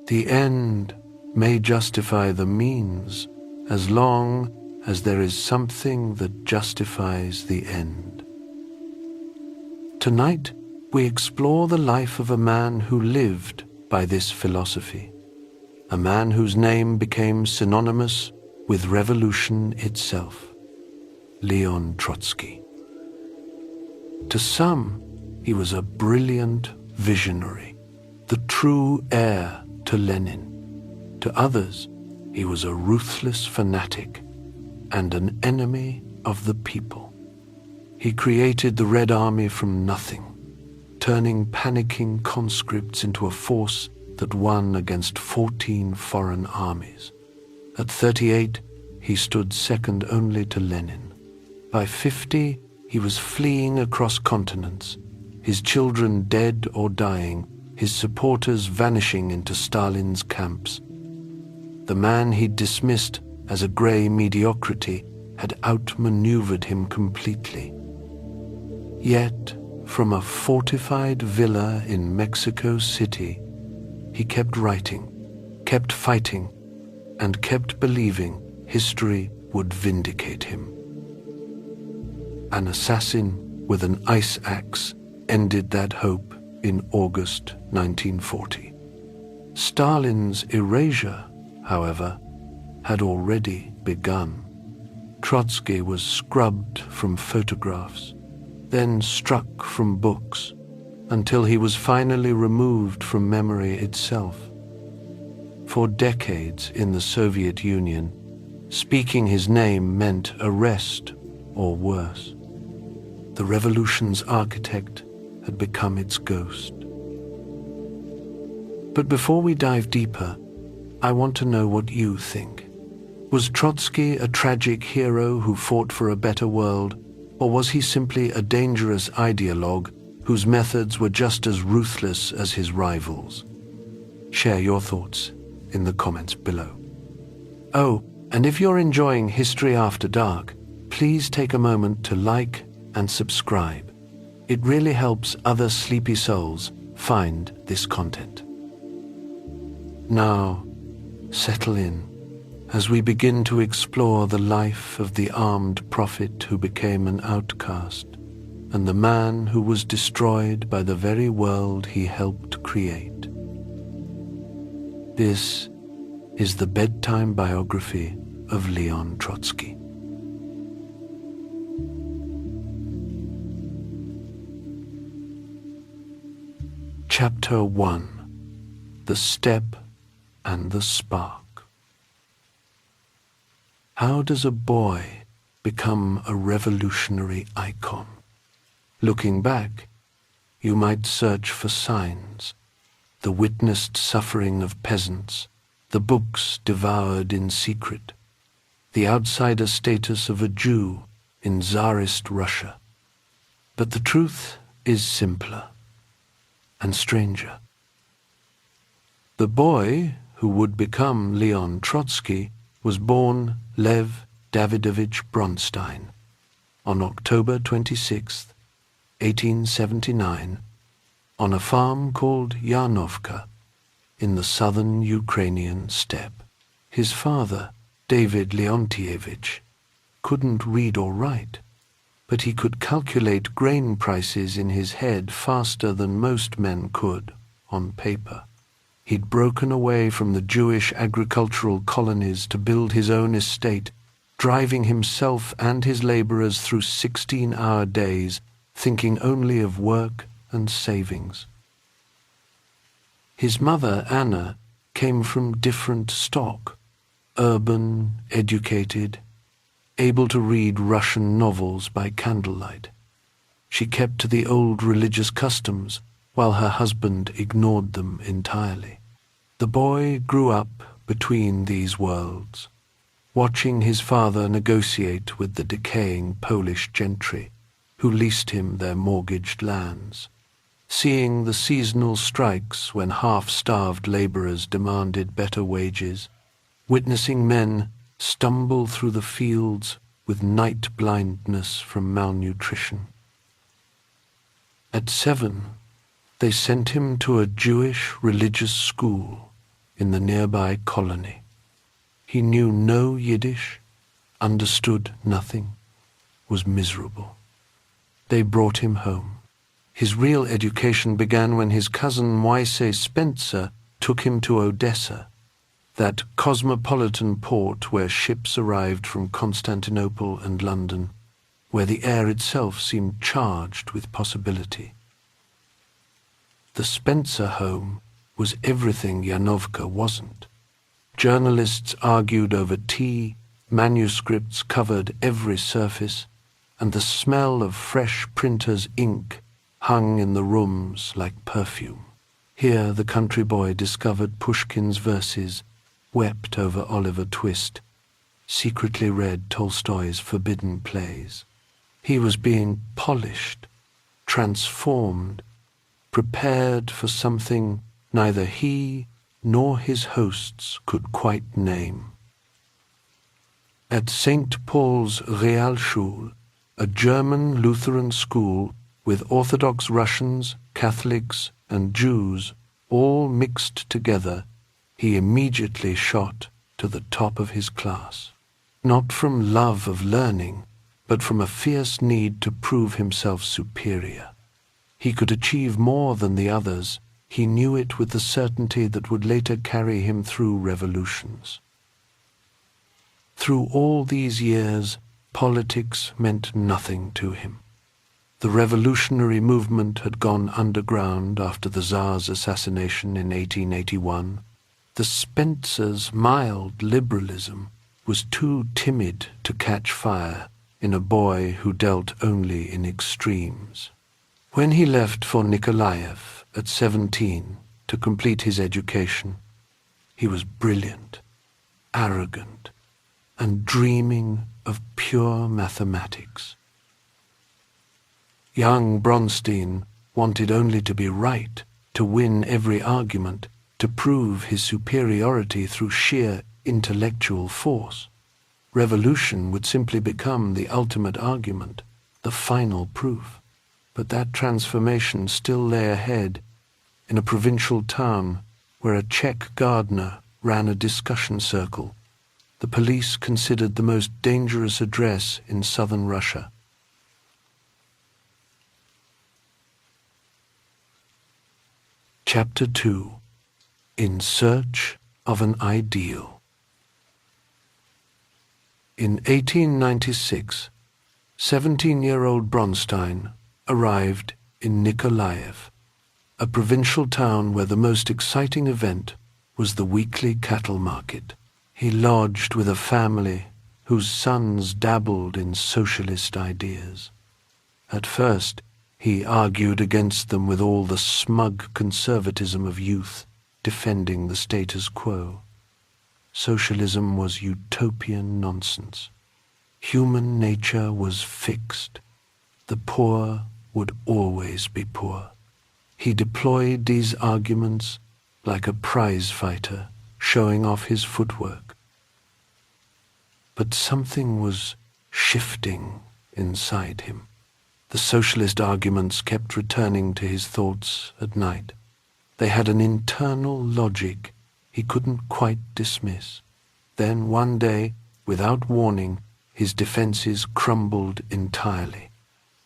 The end may justify the means as long as there is something that justifies the end. Tonight, we explore the life of a man who lived by this philosophy, a man whose name became synonymous with revolution itself, Leon Trotsky. To some, he was a brilliant visionary, the true heir to Lenin. To others, he was a ruthless fanatic and an enemy of the people. He created the Red Army from nothing, turning panicking conscripts into a force that won against 14 foreign armies. At 38, he stood second only to Lenin. By 50, he was fleeing across continents, his children dead or dying, his supporters vanishing into Stalin's camps. The man he'd dismissed as a grey mediocrity had outmaneuvered him completely. Yet, from a fortified villa in Mexico City, he kept writing, kept fighting, and kept believing history would vindicate him. An assassin with an ice axe ended that hope in August 1940. Stalin's erasure, however, had already begun. Trotsky was scrubbed from photographs, then struck from books, until he was finally removed from memory itself. For decades in the Soviet Union, speaking his name meant arrest or worse. The revolution's architect had become its ghost. But before we dive deeper, I want to know what you think. Was Trotsky a tragic hero who fought for a better world, or was he simply a dangerous ideologue whose methods were just as ruthless as his rivals? Share your thoughts in the comments below. Oh, and if you're enjoying History After Dark, please take a moment to like and subscribe. It really helps other sleepy souls find this content. Now, settle in as we begin to explore the life of the armed prophet who became an outcast and the man who was destroyed by the very world he helped create. This is the bedtime biography of Leon Trotsky. Chapter 1: The Step and the Spark. How does a boy become a revolutionary icon? Looking back, you might search for signs: the witnessed suffering of peasants, the books devoured in secret, the outsider status of a Jew in Tsarist Russia. But the truth is simpler and stranger. The boy who would become Leon Trotsky was born Lev Davidovich Bronstein on October 26, 1879, on a farm called Yarnovka in the southern Ukrainian steppe. His father, David Leontievich, couldn't read or write, but he could calculate grain prices in his head faster than most men could on paper. He'd broken away from the Jewish agricultural colonies to build his own estate, driving himself and his laborers through 16-hour days, thinking only of work and savings. His mother, Anna, came from different stock: urban, educated, able to read Russian novels by candlelight. She kept to the old religious customs, while her husband ignored them entirely. The boy grew up between these worlds, watching his father negotiate with the decaying Polish gentry who leased him their mortgaged lands, seeing the seasonal strikes when half-starved laborers demanded better wages, witnessing men stumble through the fields with night blindness from malnutrition. At 7, they sent him to a Jewish religious school in the nearby colony. He knew no Yiddish, understood nothing, was miserable. They brought him home. His real education began when his cousin Moise Spencer took him to Odessa, that cosmopolitan port where ships arrived from Constantinople and London, where the air itself seemed charged with possibility. The Spencer home was everything Yanovka wasn't. Journalists argued over tea, manuscripts covered every surface, and the smell of fresh printer's ink hung in the rooms like perfume. Here the country boy discovered Pushkin's verses, wept over Oliver Twist, secretly read Tolstoy's forbidden plays. He was being polished, transformed, prepared for something neither he nor his hosts could quite name. At St. Paul's Realschule, a German Lutheran school with Orthodox Russians, Catholics, and Jews all mixed together, he immediately shot to the top of his class, not from love of learning, but from a fierce need to prove himself superior. He could achieve more than the others. He knew it with the certainty that would later carry him through revolutions. Through all these years, politics meant nothing to him. The revolutionary movement had gone underground after the Tsar's assassination in 1881. The Spencers' mild liberalism was too timid to catch fire in a boy who dealt only in extremes. When he left for Nikolaev at 17 to complete his education, he was brilliant, arrogant, and dreaming of pure mathematics. Young Bronstein wanted only to be right, to win every argument, to prove his superiority through sheer intellectual force. Revolution would simply become the ultimate argument, the final proof. But that transformation still lay ahead, in a provincial town where a Czech gardener ran a discussion circle, the police considered the most dangerous address in southern Russia. Chapter 2. In Search of an Ideal. In 1896, 17-year-old Bronstein arrived in Nikolaev, a provincial town where the most exciting event was the weekly cattle market. He lodged with a family whose sons dabbled in socialist ideas. At first, he argued against them with all the smug conservatism of youth, defending the status quo. Socialism was utopian nonsense. Human nature was fixed. The poor would always be poor. He deployed these arguments like a prize fighter showing off his footwork. But something was shifting inside him. The socialist arguments kept returning to his thoughts at night. They had an internal logic he couldn't quite dismiss. Then one day, without warning, his defenses crumbled entirely.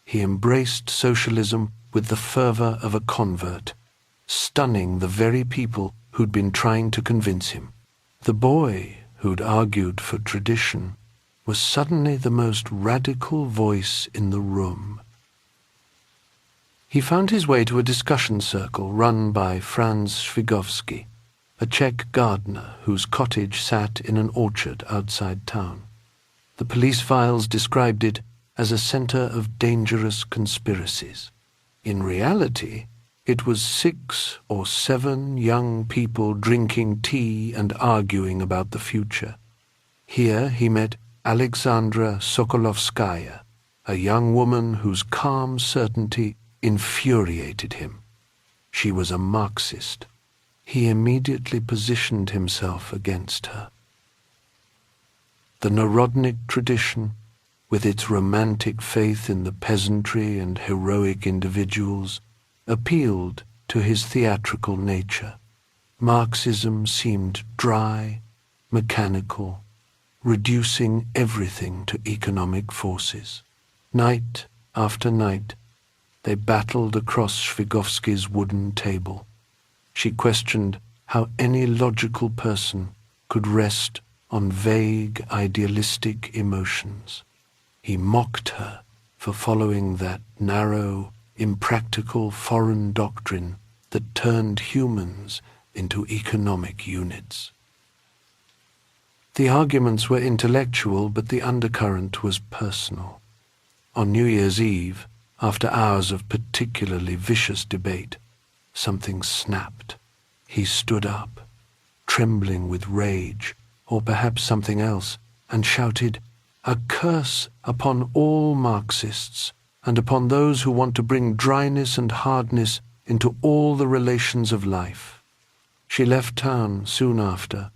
He embraced socialism with the fervor of a convert, stunning the very people who'd been trying to convince him. The boy who'd argued for tradition was suddenly the most radical voice in the room. He found his way to a discussion circle run by Franz Szwigovski, a Czech gardener whose cottage sat in an orchard outside town. The police files described it as a center of dangerous conspiracies. In reality, it was 6 or 7 young people drinking tea and arguing about the future. Here he met Alexandra Sokolovskaya, a young woman whose calm certainty infuriated him. She was a Marxist. He immediately positioned himself against her. The Narodnik tradition, with its romantic faith in the peasantry and heroic individuals, appealed to his theatrical nature. Marxism seemed dry, mechanical, reducing everything to economic forces. Night after night, they battled across Shvigovsky's wooden table. She questioned how any logical person could rest on vague, idealistic emotions. He mocked her for following that narrow, impractical foreign doctrine that turned humans into economic units. The arguments were intellectual, but the undercurrent was personal. On New Year's Eve, after hours of particularly vicious debate, something snapped. He stood up, trembling with rage, or perhaps something else, and shouted, "A curse upon all Marxists, and upon those who want to bring dryness and hardness into all the relations of life." She left town soon after,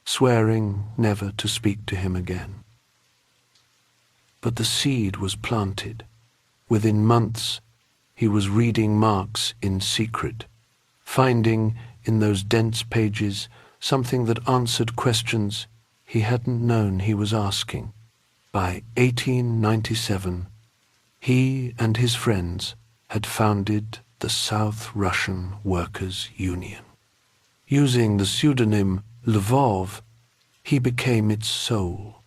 swearing never to speak to him again. But the seed was planted. Within months, he was reading Marx in secret, finding in those dense pages something that answered questions he hadn't known he was asking. By 1897, he and his friends had founded the South Russian Workers' Union. Using the pseudonym Lvov, he became its soul,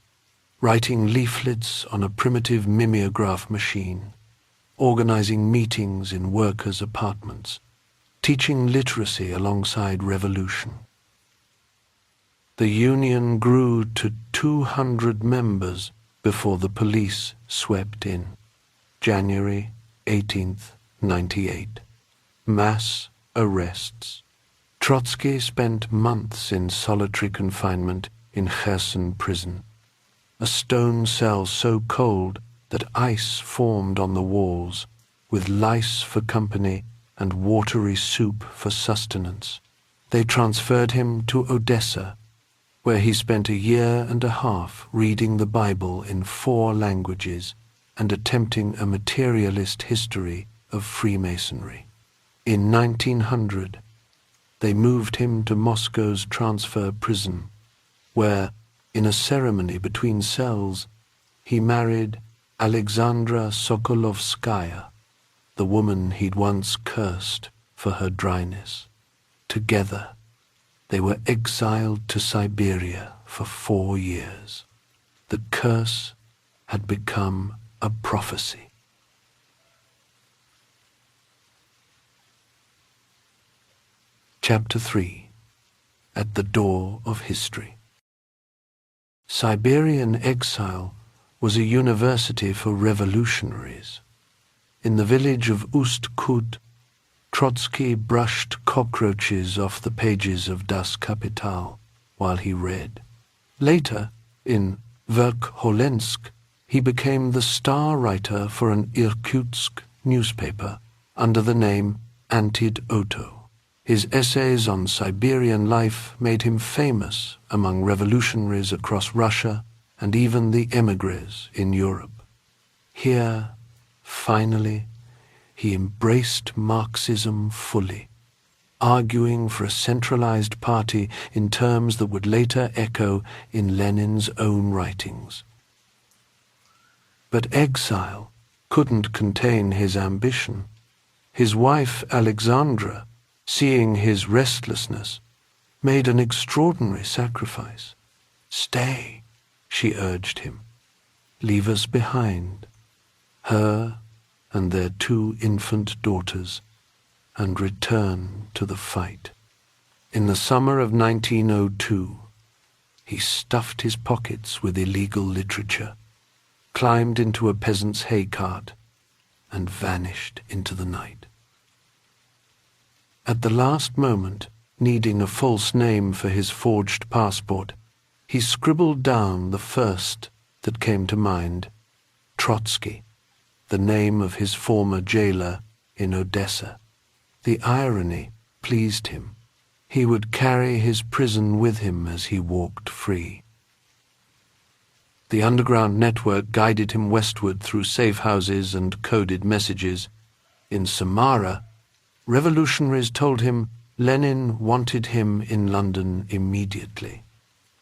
writing leaflets on a primitive mimeograph machine, organizing meetings in workers' apartments, teaching literacy alongside revolution. The union grew to 200 members before the police swept in. January 18th, 98. Mass arrests. Trotsky spent months in solitary confinement in Kherson prison, a stone cell so cold that ice formed on the walls, with lice for company and watery soup for sustenance. They transferred him to Odessa, where he spent a year and a half reading the Bible in 4 languages and attempting a materialist history of Freemasonry. In 1900, they moved him to Moscow's transfer prison, where, in a ceremony between cells, he married Alexandra Sokolovskaya, the woman he'd once cursed for her dryness. Together, they were exiled to Siberia for 4 years. The curse had become a prophecy. Chapter 3. At the Door of History. Siberian exile was a university for revolutionaries. In the village of Ust-Kut, Trotsky brushed cockroaches off the pages of Das Kapital while he read. Later, in Verkholensk, he became the star writer for an Irkutsk newspaper under the name Antid Oto. His essays on Siberian life made him famous among revolutionaries across Russia and even the émigrés in Europe. Here, finally, he embraced Marxism fully, arguing for a centralized party in terms that would later echo in Lenin's own writings. But exile couldn't contain his ambition. His wife, Alexandra, seeing his restlessness, made an extraordinary sacrifice. "Stay," she urged him. "Leave us behind, her and their 2 infant daughters, and return to the fight." In the summer of 1902, he stuffed his pockets with illegal literature, climbed into a peasant's hay cart, and vanished into the night. At the last moment, needing a false name for his forged passport, he scribbled down the first that came to mind, Trotsky, the name of his former jailer in Odessa. The irony pleased him. He would carry his prison with him as he walked free. The underground network guided him westward through safe houses and coded messages. In Samara, revolutionaries told him Lenin wanted him in London immediately.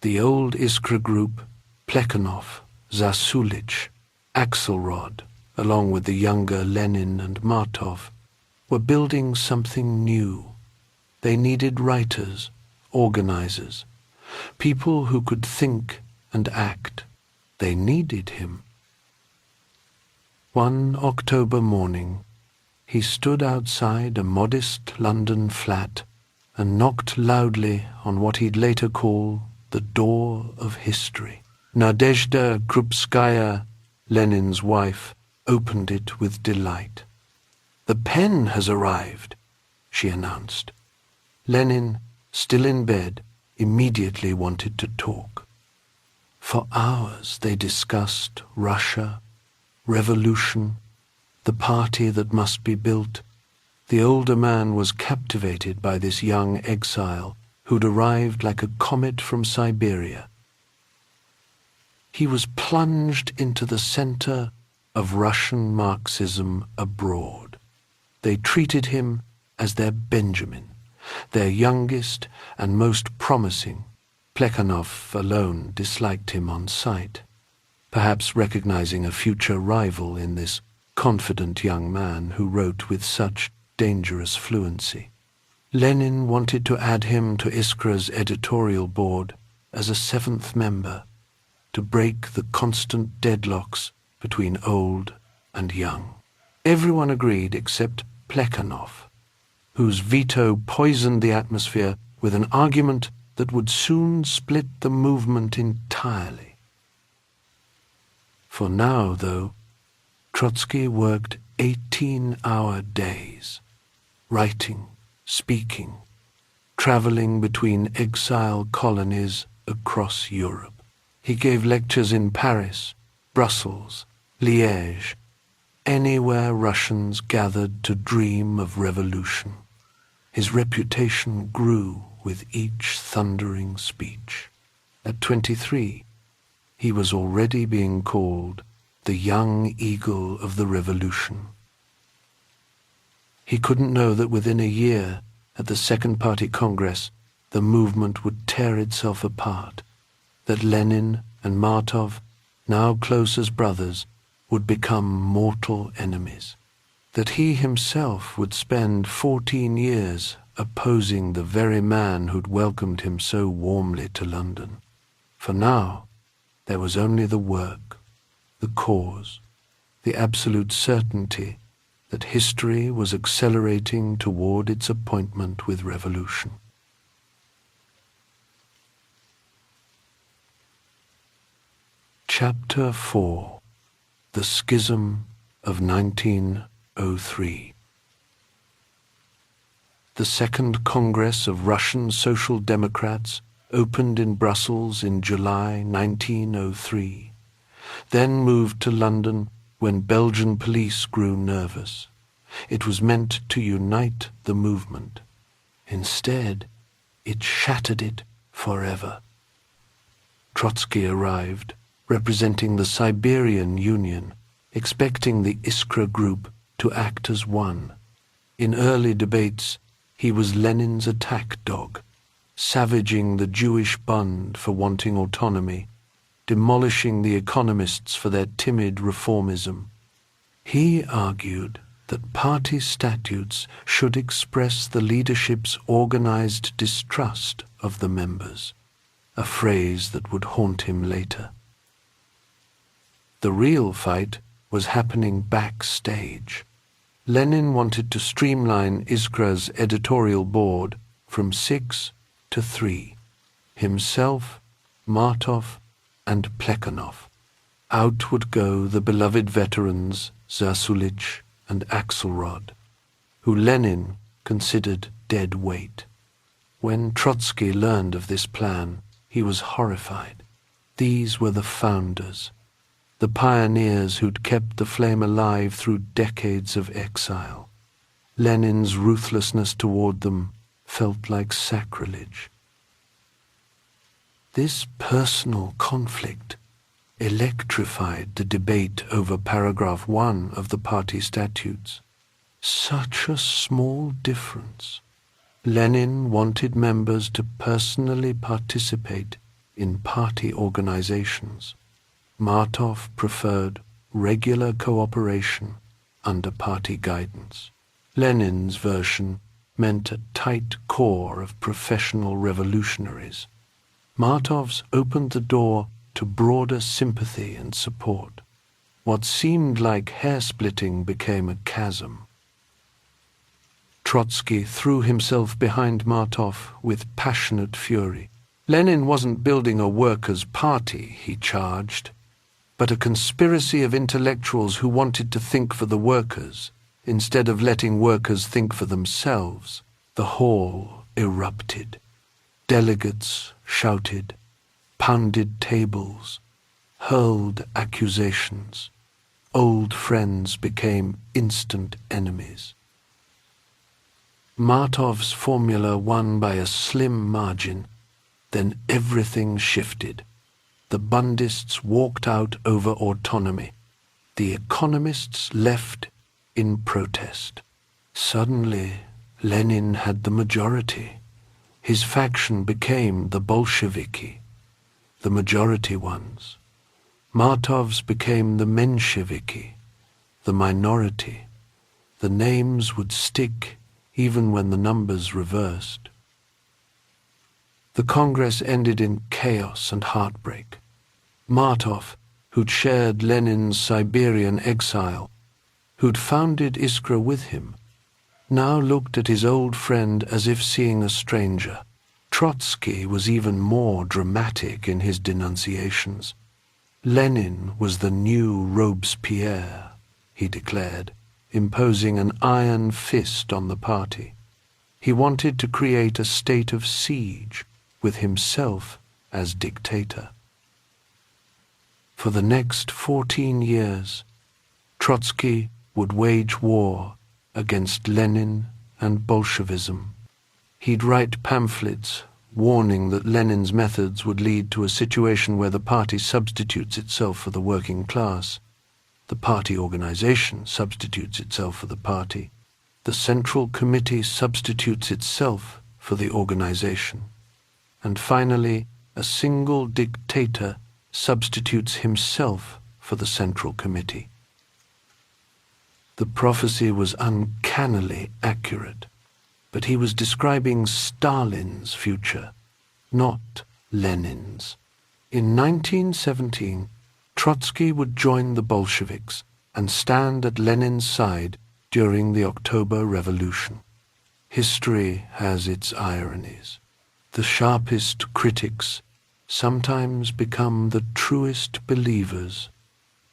The old Iskra group, Plekhanov, Zasulich, Axelrod, along with the younger Lenin and Martov, were building something new. They needed writers, organizers, people who could think and act. They needed him. One October morning, he stood outside a modest London flat and knocked loudly on what he'd later call the door of history. Nadezhda Krupskaya, Lenin's wife, opened it with delight. "The pen has arrived," she announced. Lenin, still in bed, immediately wanted to talk. For hours they discussed Russia, revolution, the party that must be built. The older man was captivated by this young exile who'd arrived like a comet from Siberia. He was plunged into the center of Russian Marxism abroad. They treated him as their Benjamin, their youngest and most promising. Plekhanov alone disliked him on sight, perhaps recognizing a future rival in this confident young man who wrote with such dangerous fluency. Lenin wanted to add him to Iskra's editorial board as a seventh member, to break the constant deadlocks between old and young. Everyone agreed except Plekhanov, whose veto poisoned the atmosphere with an argument that would soon split the movement entirely. For now, though, Trotsky worked 18-hour days, writing, speaking, traveling between exile colonies across Europe. He gave lectures in Paris, Brussels, Liège, anywhere Russians gathered to dream of revolution. His reputation grew with each thundering speech. At 23, he was already being called the young eagle of the revolution. He couldn't know that within a year, at the Second Party Congress, the movement would tear itself apart, that Lenin and Martov, now close as brothers, would become mortal enemies, that he himself would spend 14 years opposing the very man who'd welcomed him so warmly to London. For now, there was only the work, the cause, the absolute certainty that history was accelerating toward its appointment with revolution. Chapter 4. The Schism of 1903. The Second Congress of Russian Social Democrats opened in Brussels in July 1903, then moved to London when Belgian police grew nervous. It was meant to unite the movement. Instead, it shattered it forever. Trotsky arrived, representing the Siberian Union, expecting the Iskra group to act as one. In early debates, he was Lenin's attack dog, savaging the Jewish Bund for wanting autonomy, demolishing the economists for their timid reformism. He argued that party statutes should express the leadership's organized distrust of the members, a phrase that would haunt him later. The real fight was happening backstage. Lenin wanted to streamline Iskra's editorial board from 6 to 3, himself, Martov, and Plekhanov. Out would go the beloved veterans Zasulich and Axelrod, who Lenin considered dead weight. When Trotsky learned of this plan, he was horrified. These were the founders, the pioneers who'd kept the flame alive through decades of exile. Lenin's ruthlessness toward them felt like sacrilege. This personal conflict electrified the debate over paragraph 1 of the party statutes. Such a small difference. Lenin wanted members to personally participate in party organizations. Martov preferred regular cooperation under party guidance. Lenin's version meant a tight core of professional revolutionaries. Martov's opened the door to broader sympathy and support. What seemed like hair-splitting became a chasm. Trotsky threw himself behind Martov with passionate fury. Lenin wasn't building a workers' party, he charged, but a conspiracy of intellectuals who wanted to think for the workers, instead of letting workers think for themselves. The hall erupted. Delegates shouted, pounded tables, hurled accusations. Old friends became instant enemies. Martov's formula won by a slim margin. Then everything shifted. The Bundists walked out over autonomy. The economists left in protest. Suddenly, Lenin had the majority. His faction became the Bolsheviki, the majority ones. Martov's became the Mensheviki, the minority. The names would stick even when the numbers reversed. The Congress ended in chaos and heartbreak. Martov, who'd shared Lenin's Siberian exile, who'd founded Iskra with him, now looked at his old friend as if seeing a stranger. Trotsky was even more dramatic in his denunciations. Lenin was the new Robespierre, he declared, imposing an iron fist on the party. He wanted to create a state of siege, with himself as dictator. For the next 14 years, Trotsky would wage war against Lenin and Bolshevism. He'd write pamphlets warning that Lenin's methods would lead to a situation where the party substitutes itself for the working class. The party organization substitutes itself for the party. The Central Committee substitutes itself for the organization. And finally, a single dictator substitutes himself for the Central Committee. The prophecy was uncannily accurate, but he was describing Stalin's future, not Lenin's. In 1917, Trotsky would join the Bolsheviks and stand at Lenin's side during the October Revolution. History has its ironies. The sharpest critics sometimes become the truest believers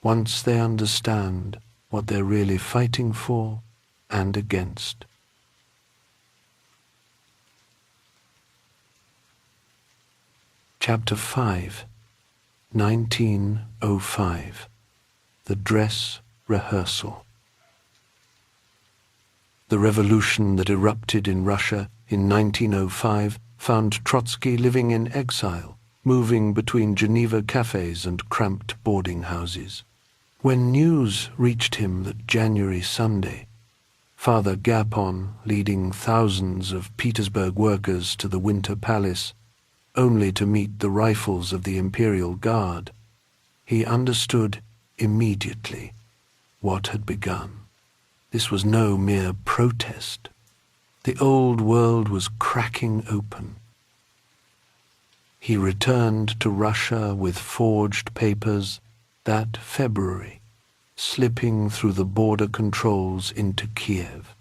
once they understand what they're really fighting for and against. Chapter 5, 1905, The Dress Rehearsal. The revolution that erupted in Russia in 1905 found Trotsky living in exile, moving between Geneva cafes and cramped boarding houses. When news reached him that January Sunday, Father Gapon leading thousands of Petersburg workers to the Winter Palace, only to meet the rifles of the Imperial Guard, he understood immediately what had begun. This was no mere protest. The old world was cracking open. He returned to Russia with forged papers that February, slipping through the border controls into Kiev.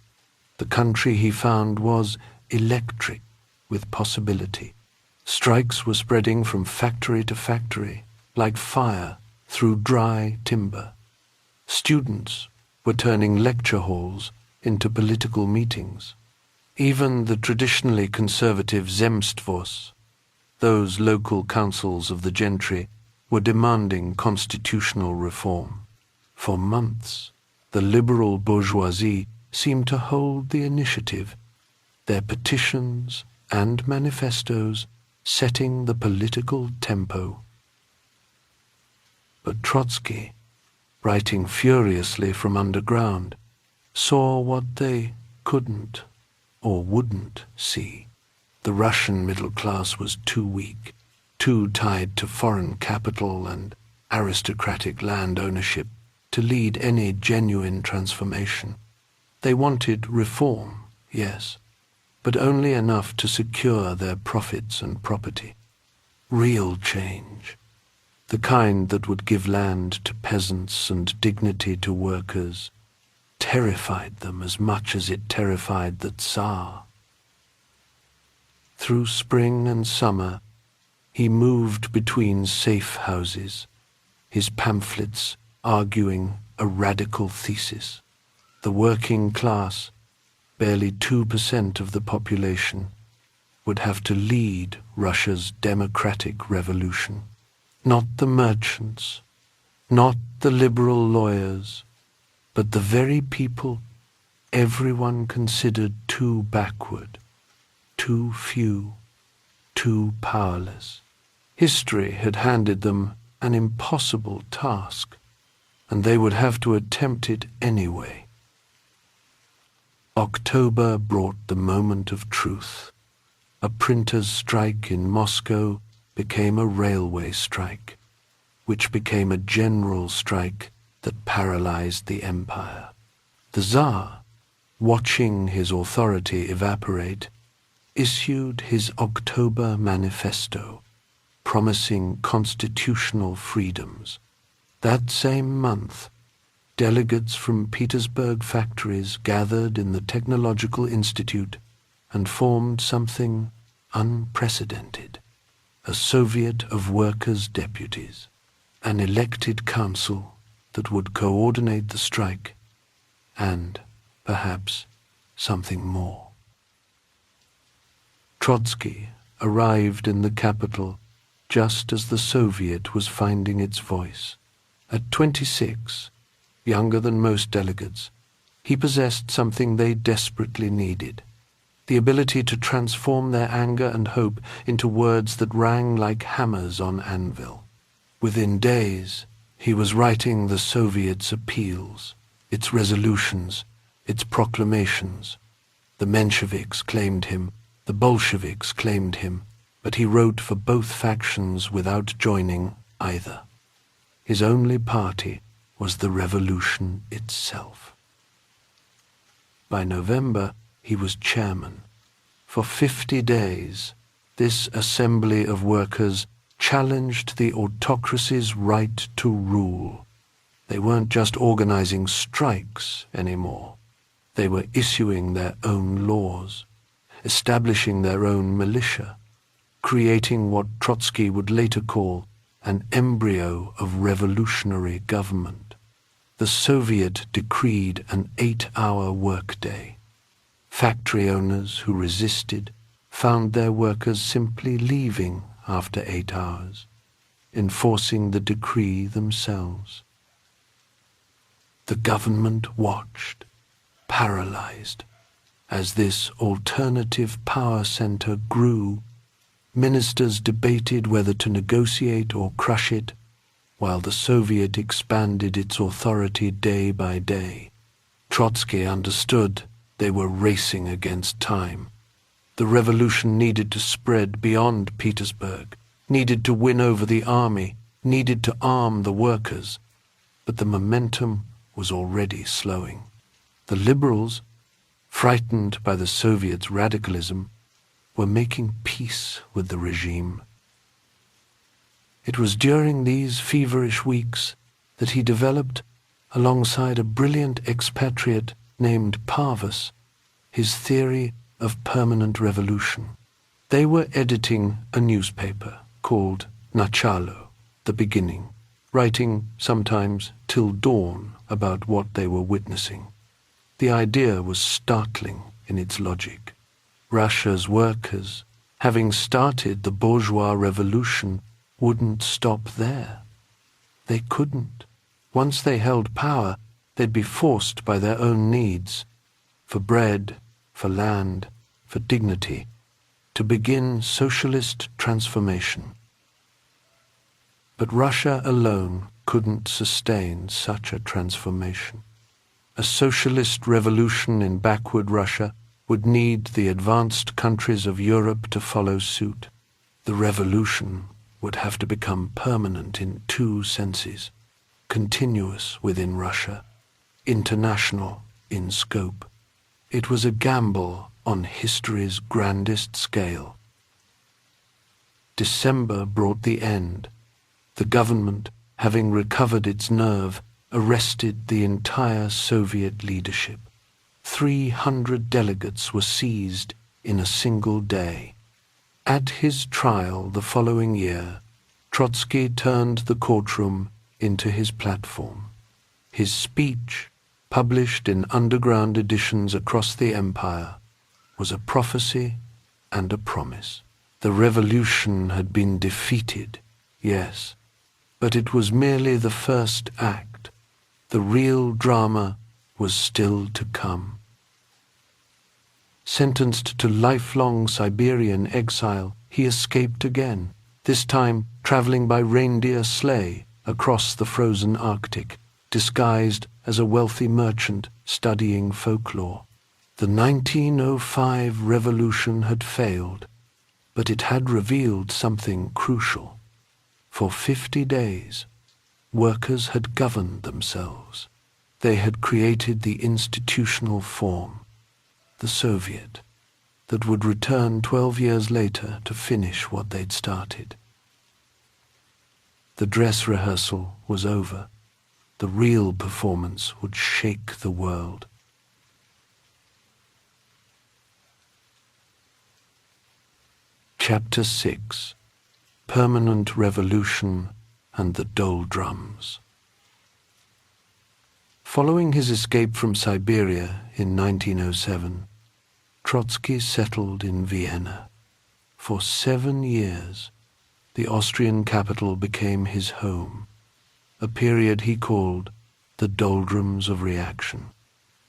The country he found was electric with possibility. Strikes were spreading from factory to factory, like fire through dry timber. Students were turning lecture halls into political meetings. Even the traditionally conservative Zemstvos, those local councils of the gentry, were demanding constitutional reform. For months, the liberal bourgeoisie seemed to hold the initiative, their petitions and manifestos setting the political tempo. But Trotsky, writing furiously from underground, saw what they couldn't or wouldn't see. The Russian middle class was too weak, too tied to foreign capital and aristocratic land ownership to lead any genuine transformation. They wanted reform, yes, but only enough to secure their profits and property. Real change, the kind that would give land to peasants and dignity to workers, terrified them as much as it terrified the Tsar. Through spring and summer, he moved between safe houses, his pamphlets arguing a radical thesis. The working class, barely 2% of the population, would have to lead Russia's democratic revolution. Not the merchants, not the liberal lawyers, but the very people everyone considered too backward, too few, too powerless. History had handed them an impossible task, and they would have to attempt it anyway. October brought the moment of truth. A printer's strike in Moscow became a railway strike, which became a general strike that paralyzed the empire. The Tsar, watching his authority evaporate, issued his October Manifesto, promising constitutional freedoms. That same month, delegates from Petersburg factories gathered in the Technological Institute and formed something unprecedented, a Soviet of Workers' Deputies, an elected council that would coordinate the strike and, perhaps, something more. Trotsky arrived in the capital just as the Soviet was finding its voice. At 26, younger than most delegates, he possessed something they desperately needed: the ability to transform their anger and hope into words that rang like hammers on anvil. Within days, he was writing the Soviets' appeals, its resolutions, its proclamations. The Mensheviks claimed him, the Bolsheviks claimed him, but he wrote for both factions without joining either. His only party was the revolution itself. By November, he was chairman. For 50 days, this assembly of workers challenged the autocracy's right to rule. They weren't just organizing strikes anymore. They were issuing their own laws, establishing their own militia, creating what Trotsky would later call an embryo of revolutionary government. The Soviet decreed an 8-hour workday. Factory owners who resisted found their workers simply leaving after 8 hours, enforcing the decree themselves. The government watched, paralyzed. As this alternative power center grew, ministers debated whether to negotiate or crush it, while the Soviet expanded its authority day by day. Trotsky understood they were racing against time. The revolution needed to spread beyond Petersburg, needed to win over the army, needed to arm the workers, but the momentum was already slowing. The liberals, frightened by the Soviets' radicalism, were making peace with the regime. It was during these feverish weeks that he developed, alongside a brilliant expatriate named Parvus, his theory of permanent revolution. They were editing a newspaper called Начало, the beginning, writing sometimes till dawn about what they were witnessing. The idea was startling in its logic. Russia's workers, having started the bourgeois revolution, wouldn't stop there. They couldn't. Once they held power, they'd be forced by their own needs, for bread, for land, for dignity, to begin socialist transformation. But Russia alone couldn't sustain such a transformation. A socialist revolution in backward Russia would need the advanced countries of Europe to follow suit. The revolution would have to become permanent in two senses: continuous within Russia, international in scope. It was a gamble on history's grandest scale. December brought the end. The government, having recovered its nerve, arrested the entire Soviet leadership. 300 delegates were seized in a single day. At his trial the following year, Trotsky turned the courtroom into his platform. His speech, published in underground editions across the empire, was a prophecy and a promise. The revolution had been defeated, yes, but it was merely the first act. The real drama was still to come. Sentenced to lifelong Siberian exile, he escaped again, this time traveling by reindeer sleigh across the frozen Arctic, disguised as a wealthy merchant studying folklore. The 1905 revolution had failed, but it had revealed something crucial. For 50 days, workers had governed themselves. They had created the institutional form, the Soviet, that would return 12 years later to finish what they'd started. The dress rehearsal was over. The real performance would shake the world. Chapter 6: Permanent Revolution and the Doldrums. Following his escape from Siberia in 1907, Trotsky settled in Vienna. For 7 years, the Austrian capital became his home, a period he called the doldrums of reaction.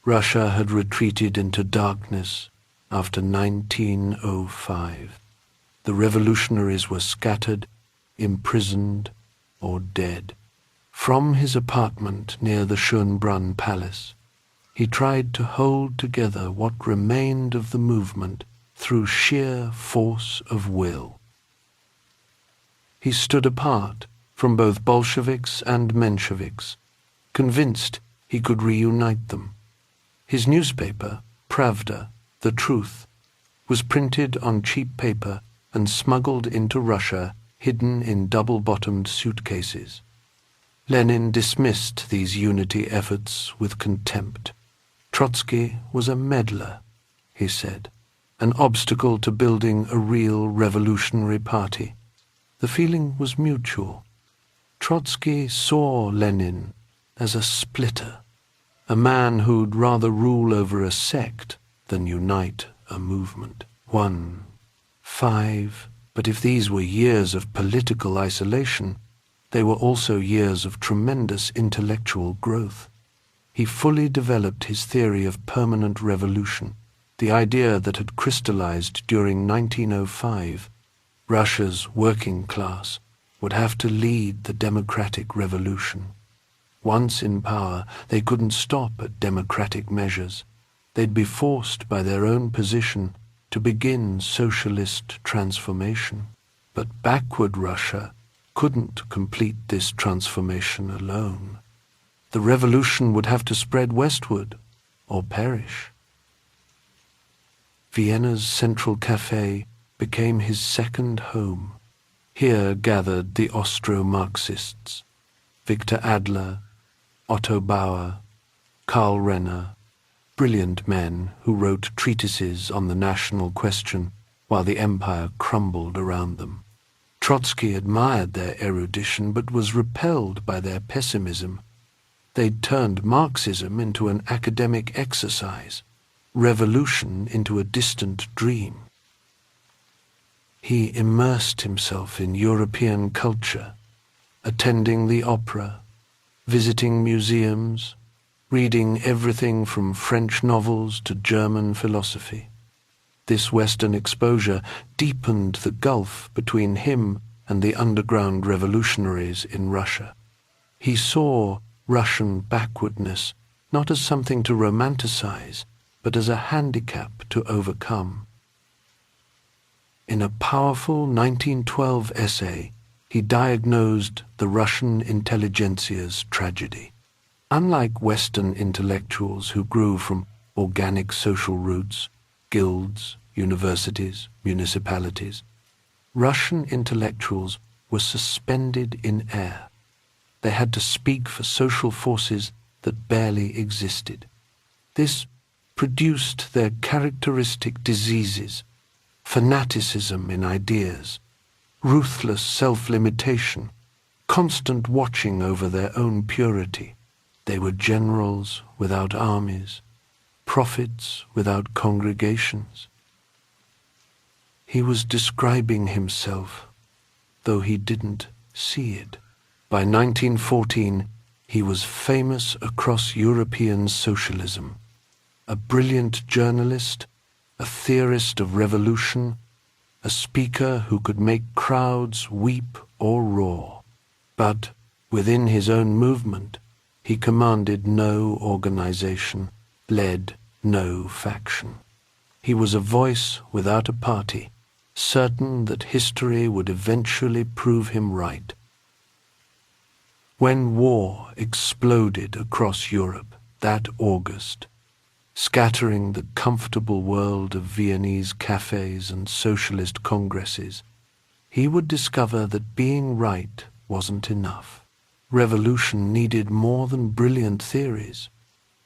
Russia had retreated into darkness after 1905. The revolutionaries were scattered, imprisoned, or dead. From his apartment near the Schönbrunn Palace, he tried to hold together what remained of the movement through sheer force of will. He stood apart from both Bolsheviks and Mensheviks, convinced he could reunite them. His newspaper, Pravda, The Truth, was printed on cheap paper and smuggled into Russia, hidden in double-bottomed suitcases. Lenin dismissed these unity efforts with contempt. Trotsky was a meddler, he said, an obstacle to building a real revolutionary party. The feeling was mutual. Trotsky saw Lenin as a splitter, a man who'd rather rule over a sect than unite a movement. 1, 5, but if these were years of political isolation, they were also years of tremendous intellectual growth. He fully developed his theory of permanent revolution, the idea that had crystallized during 1905. Russia's working class would have to lead the democratic revolution. Once in power, they couldn't stop at democratic measures. They'd be forced by their own position to begin socialist transformation. But backward Russia couldn't complete this transformation alone. The revolution would have to spread westward or perish. Vienna's Central Café became his second home. Here gathered the Austro-Marxists, Victor Adler, Otto Bauer, Karl Renner, brilliant men who wrote treatises on the national question while the empire crumbled around them. Trotsky admired their erudition but was repelled by their pessimism. They'd turned Marxism into an academic exercise, revolution into a distant dream. He immersed himself in European culture, attending the opera, visiting museums, reading everything from French novels to German philosophy. This Western exposure deepened the gulf between him and the underground revolutionaries in Russia. He saw Russian backwardness not as something to romanticize, but as a handicap to overcome. In a powerful 1912 essay, he diagnosed the Russian intelligentsia's tragedy. Unlike Western intellectuals who grew from organic social roots, guilds, universities, municipalities, Russian intellectuals were suspended in air. They had to speak for social forces that barely existed. This produced their characteristic diseases: fanaticism in ideas, ruthless self-limitation, constant watching over their own purity. They were generals without armies, prophets without congregations. He was describing himself, though he didn't see it. By 1914, he was famous across European socialism, a brilliant journalist, a theorist of revolution, a speaker who could make crowds weep or roar. But within his own movement, he commanded no organization, led no faction. He was a voice without a party, certain that history would eventually prove him right. When war exploded across Europe that August, scattering the comfortable world of Viennese cafes and socialist congresses, he would discover that being right wasn't enough. Revolution needed more than brilliant theories.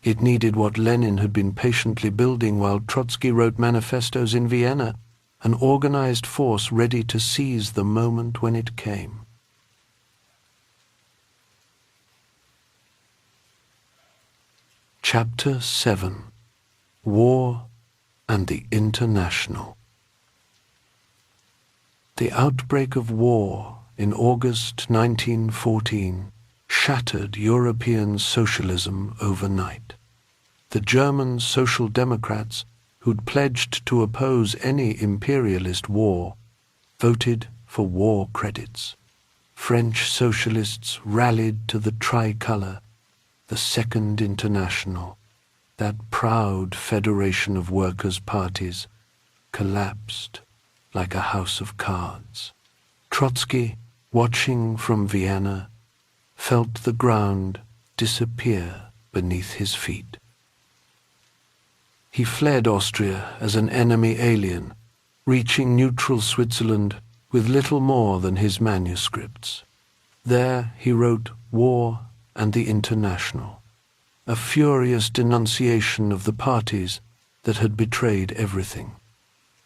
It needed what Lenin had been patiently building while Trotsky wrote manifestos in Vienna, an organized force ready to seize the moment when it came. Chapter 7: War and the International. The outbreak of war in August 1914 shattered European socialism overnight. The German Social Democrats, who'd pledged to oppose any imperialist war, voted for war credits. French socialists rallied to the tricolour, the Second International. That proud federation of workers' parties collapsed like a house of cards. Trotsky, watching from Vienna, felt the ground disappear beneath his feet. He fled Austria as an enemy alien, reaching neutral Switzerland with little more than his manuscripts. There he wrote War and the International, a furious denunciation of the parties that had betrayed everything.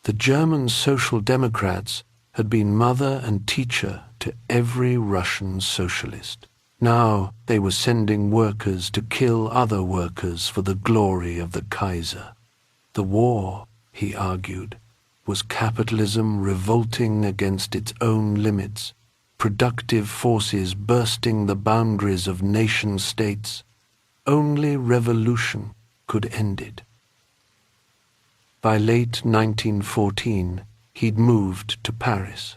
The German Social Democrats had been mother and teacher to every Russian socialist. Now they were sending workers to kill other workers for the glory of the Kaiser. The war, he argued, was capitalism revolting against its own limits, productive forces bursting the boundaries of nation-states. Only revolution could end it. By late 1914, he'd moved to Paris.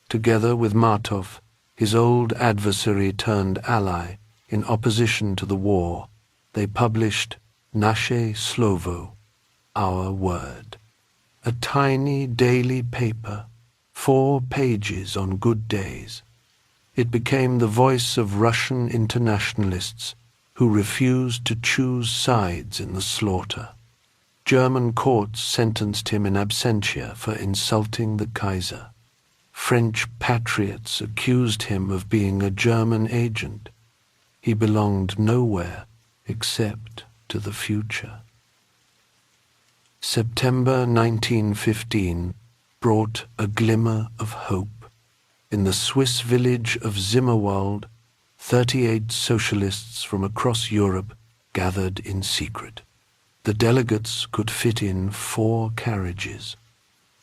Together with Martov, his old adversary turned ally, in opposition to the war, they published Naše Slovo, Our Word, a tiny daily paper, 4 pages on good days. It became the voice of Russian internationalists who refused to choose sides in the slaughter. German courts sentenced him in absentia for insulting the Kaiser. French patriots accused him of being a German agent. He belonged nowhere except to the future. September 1915 brought a glimmer of hope. In the Swiss village of Zimmerwald, 38 socialists from across Europe gathered in secret. The delegates could fit in 4 carriages,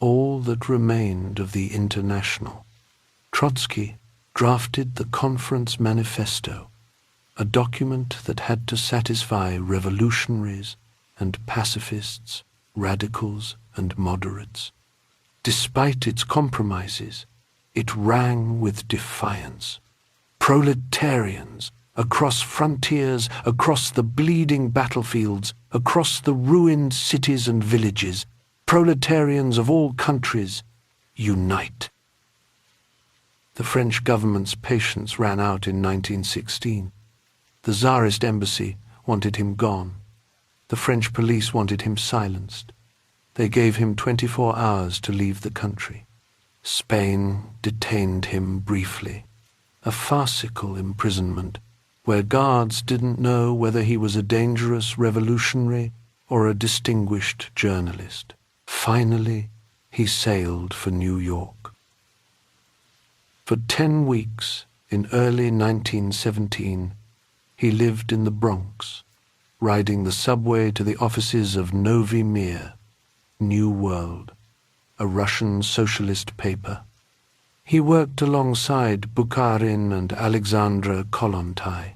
all that remained of the International. Trotsky drafted the Conference Manifesto, a document that had to satisfy revolutionaries and pacifists, radicals and moderates. Despite its compromises, it rang with defiance. Proletarians, across frontiers, across the bleeding battlefields, across the ruined cities and villages, proletarians of all countries, unite. The French government's patience ran out in 1916. The Tsarist embassy wanted him gone. The French police wanted him silenced. They gave him 24 hours to leave the country. Spain detained him briefly, a farcical imprisonment where guards didn't know whether he was a dangerous revolutionary or a distinguished journalist. Finally, he sailed for New York. For 10 weeks in early 1917, he lived in the Bronx, riding the subway to the offices of Novi Mir, New World, a Russian socialist paper. He worked alongside Bukharin and Alexandra Kollontai,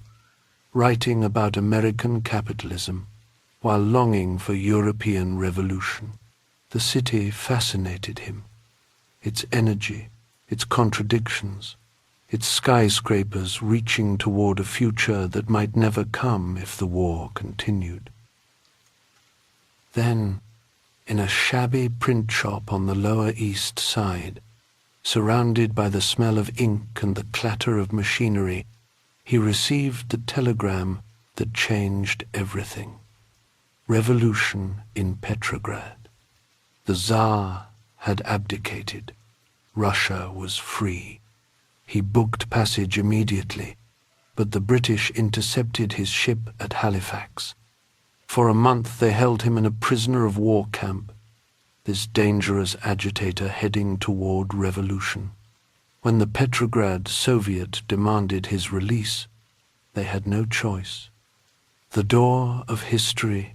writing about American capitalism while longing for European revolution. The city fascinated him, its energy, its contradictions, its skyscrapers reaching toward a future that might never come if the war continued. Then, in a shabby print shop on the Lower East Side, surrounded by the smell of ink and the clatter of machinery, he received the telegram that changed everything. Revolution in Petrograd. The Tsar had abdicated. Russia was free. He booked passage immediately, but the British intercepted his ship at Halifax. For a month they held him in a prisoner of war camp, this dangerous agitator heading toward revolution. When the Petrograd Soviet demanded his release, they had no choice. The door of history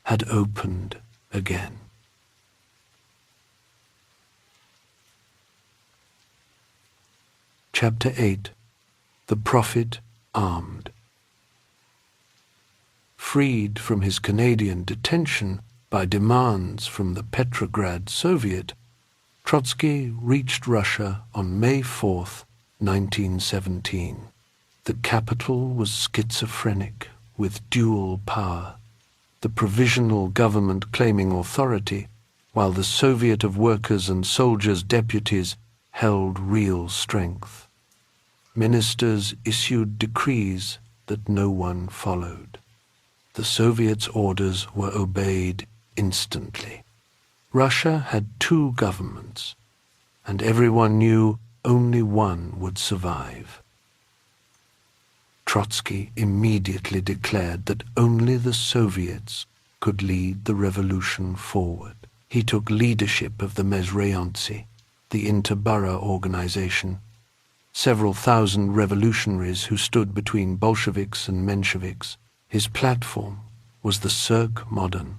had opened again. Chapter 8. The Prophet Armed. Freed from his Canadian detention by demands from the Petrograd Soviet, Trotsky reached Russia on May 4, 1917. The capital was schizophrenic, with dual power, the provisional government claiming authority, while the Soviet of Workers' and Soldiers' deputies held real strength. Ministers issued decrees that no one followed. The Soviets' orders were obeyed instantly. Russia had 2 governments, and everyone knew only one would survive. Trotsky immediately declared that only the Soviets could lead the revolution forward. He took leadership of the Mezrayantsi, the interborough organization, several thousand revolutionaries who stood between Bolsheviks and Mensheviks. His platform was the Cirque Modern,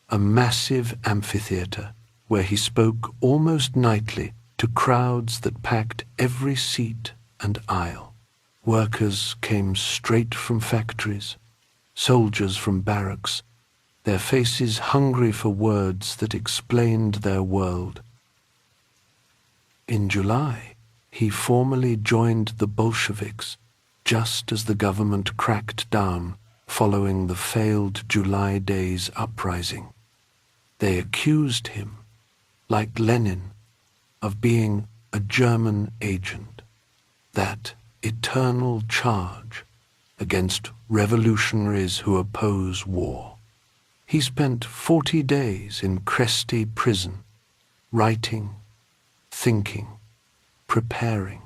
a massive amphitheater where he spoke almost nightly to crowds that packed every seat and aisle. Workers came straight from factories, soldiers from barracks, their faces hungry for words that explained their world. In July, he formally joined the Bolsheviks just as the government cracked down following the failed July Days uprising. They accused him, like Lenin, of being a German agent, that eternal charge against revolutionaries who oppose war. He spent 40 days in Kresty prison, writing, thinking, preparing.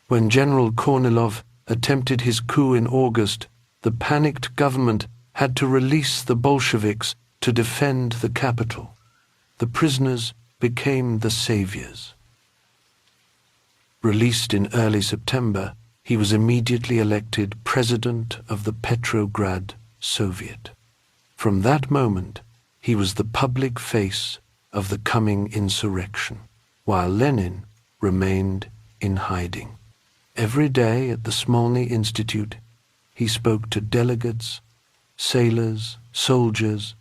When General Kornilov attempted his coup in August, the panicked government had to release the Bolsheviks to defend the capital. The prisoners became the saviors. Released in early September, he was immediately elected president of the Petrograd Soviet. From that moment, he was the public face of the coming insurrection, while Lenin remained in hiding. Every day at the Smolny Institute, he spoke to delegates, sailors, soldiers,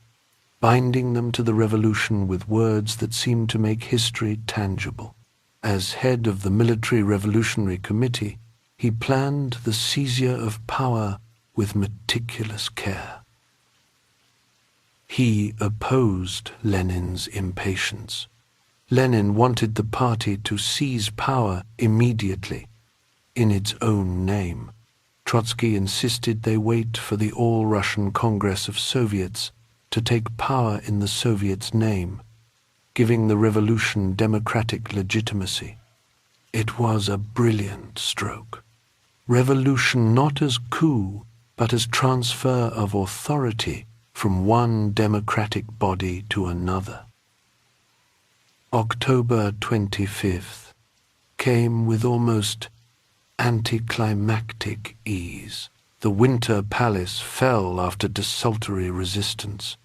binding them to the revolution with words that seemed to make history tangible. As head of the Military Revolutionary Committee, he planned the seizure of power with meticulous care. He opposed Lenin's impatience. Lenin wanted the party to seize power immediately, in its own name. Trotsky insisted they wait for the All-Russian Congress of Soviets to take power in the Soviets' name, giving the revolution democratic legitimacy. It was a brilliant stroke. Revolution not as coup, but as transfer of authority from one democratic body to another. October 25th came with almost anticlimactic ease. The Winter Palace fell after desultory resistance.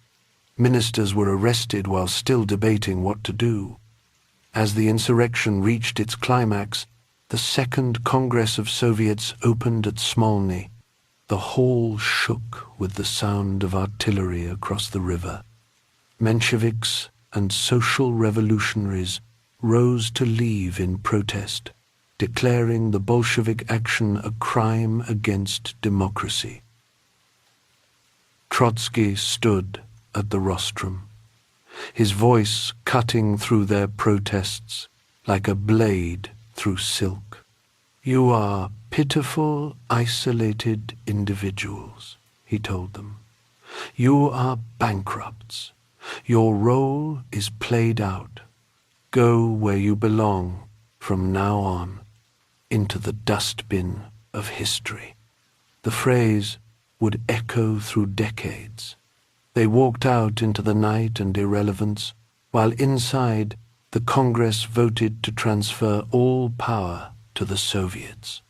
Ministers were arrested while still debating what to do. As the insurrection reached its climax, the Second Congress of Soviets opened at Smolny. The hall shook with the sound of artillery across the river. Mensheviks and social revolutionaries rose to leave in protest, declaring the Bolshevik action a crime against democracy. Trotsky stood at the rostrum, his voice cutting through their protests like a blade through silk. "You are pitiful, isolated individuals," he told them. "You are bankrupts. Your role is played out. Go where you belong from now on, into the dustbin of history." The phrase would echo through decades. They walked out into the night and irrelevance, while inside the Congress voted to transfer all power to the Soviets.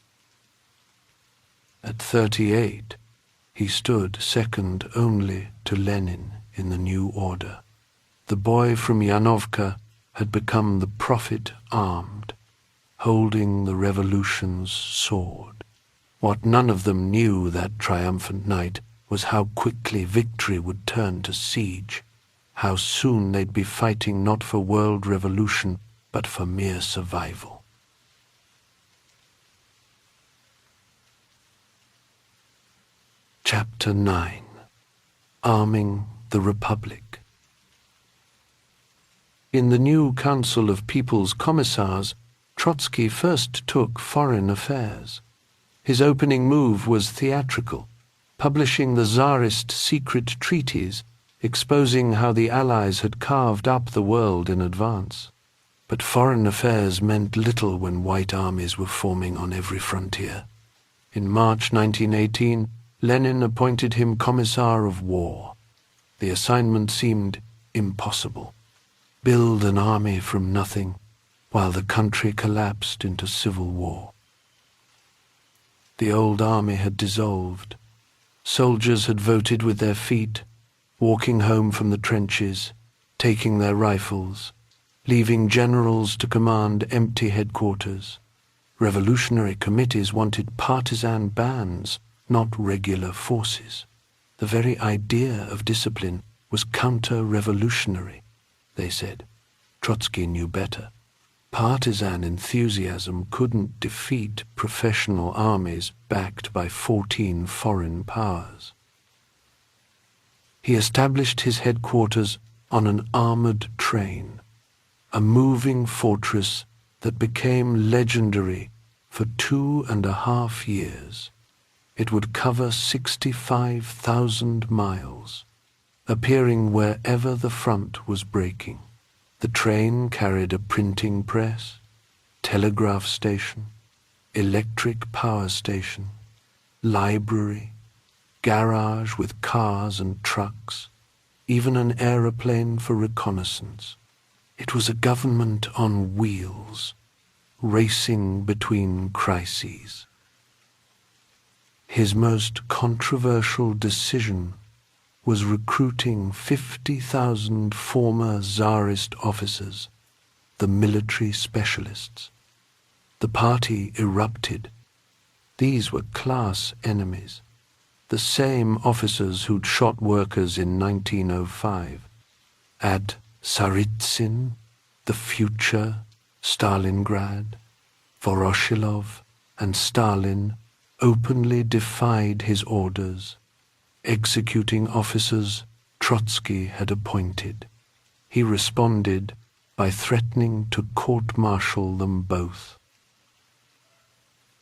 At 38, he stood second only to Lenin in the new order. The boy from Yanovka had become the prophet armed, holding the revolution's sword. What none of them knew that triumphant night was how quickly victory would turn to siege, how soon they'd be fighting not for world revolution, but for mere survival. Chapter 9. Arming the Republic. In the new Council of People's Commissars, Trotsky first took foreign affairs. His opening move was theatrical, publishing the Tsarist secret treaties, exposing how the Allies had carved up the world in advance. But foreign affairs meant little when white armies were forming on every frontier. In March 1918, Lenin appointed him Commissar of War. The assignment seemed impossible. Build an army from nothing, while the country collapsed into civil war. The old army had dissolved. Soldiers had voted with their feet, walking home from the trenches, taking their rifles, leaving generals to command empty headquarters. Revolutionary committees wanted partisan bands, not regular forces. The very idea of discipline was counter-revolutionary, they said. Trotsky knew better. Partisan enthusiasm couldn't defeat professional armies backed by 14 foreign powers. He established his headquarters on an armored train, a moving fortress that became legendary for 2.5 years. It would cover 65,000 miles, appearing wherever the front was breaking. The train carried a printing press, telegraph station, electric power station, library, garage with cars and trucks, even an aeroplane for reconnaissance. It was a government on wheels, racing between crises. His most controversial decision was recruiting 50,000 former Tsarist officers, the military specialists. The party erupted. These were class enemies, the same officers who'd shot workers in 1905. Add Tsaritsyn, the future Stalingrad, Voroshilov and Stalin openly defied his orders, executing officers Trotsky had appointed. He responded by threatening to court-martial them both.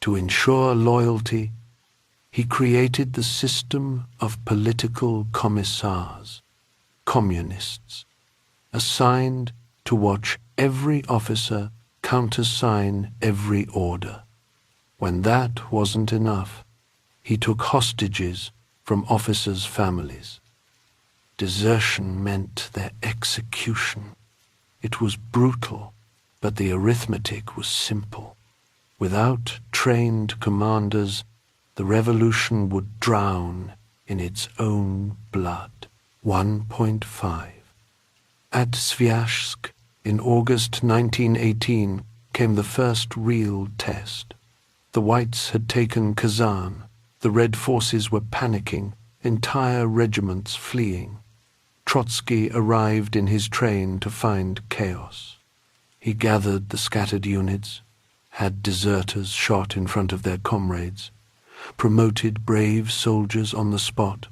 To ensure loyalty, he created the system of political commissars, communists, assigned to watch every officer countersign every order. When that wasn't enough, he took hostages from officers' families. Desertion meant their execution. It was brutal, but the arithmetic was simple. Without trained commanders, the revolution would drown in its own blood. 1.5. At Sviazhsk, in August 1918, came the first real test. The Whites had taken Kazan. The Red forces were panicking, entire regiments fleeing. Trotsky arrived in his train to find chaos. He gathered the scattered units, had deserters shot in front of their comrades, promoted brave soldiers on the spot.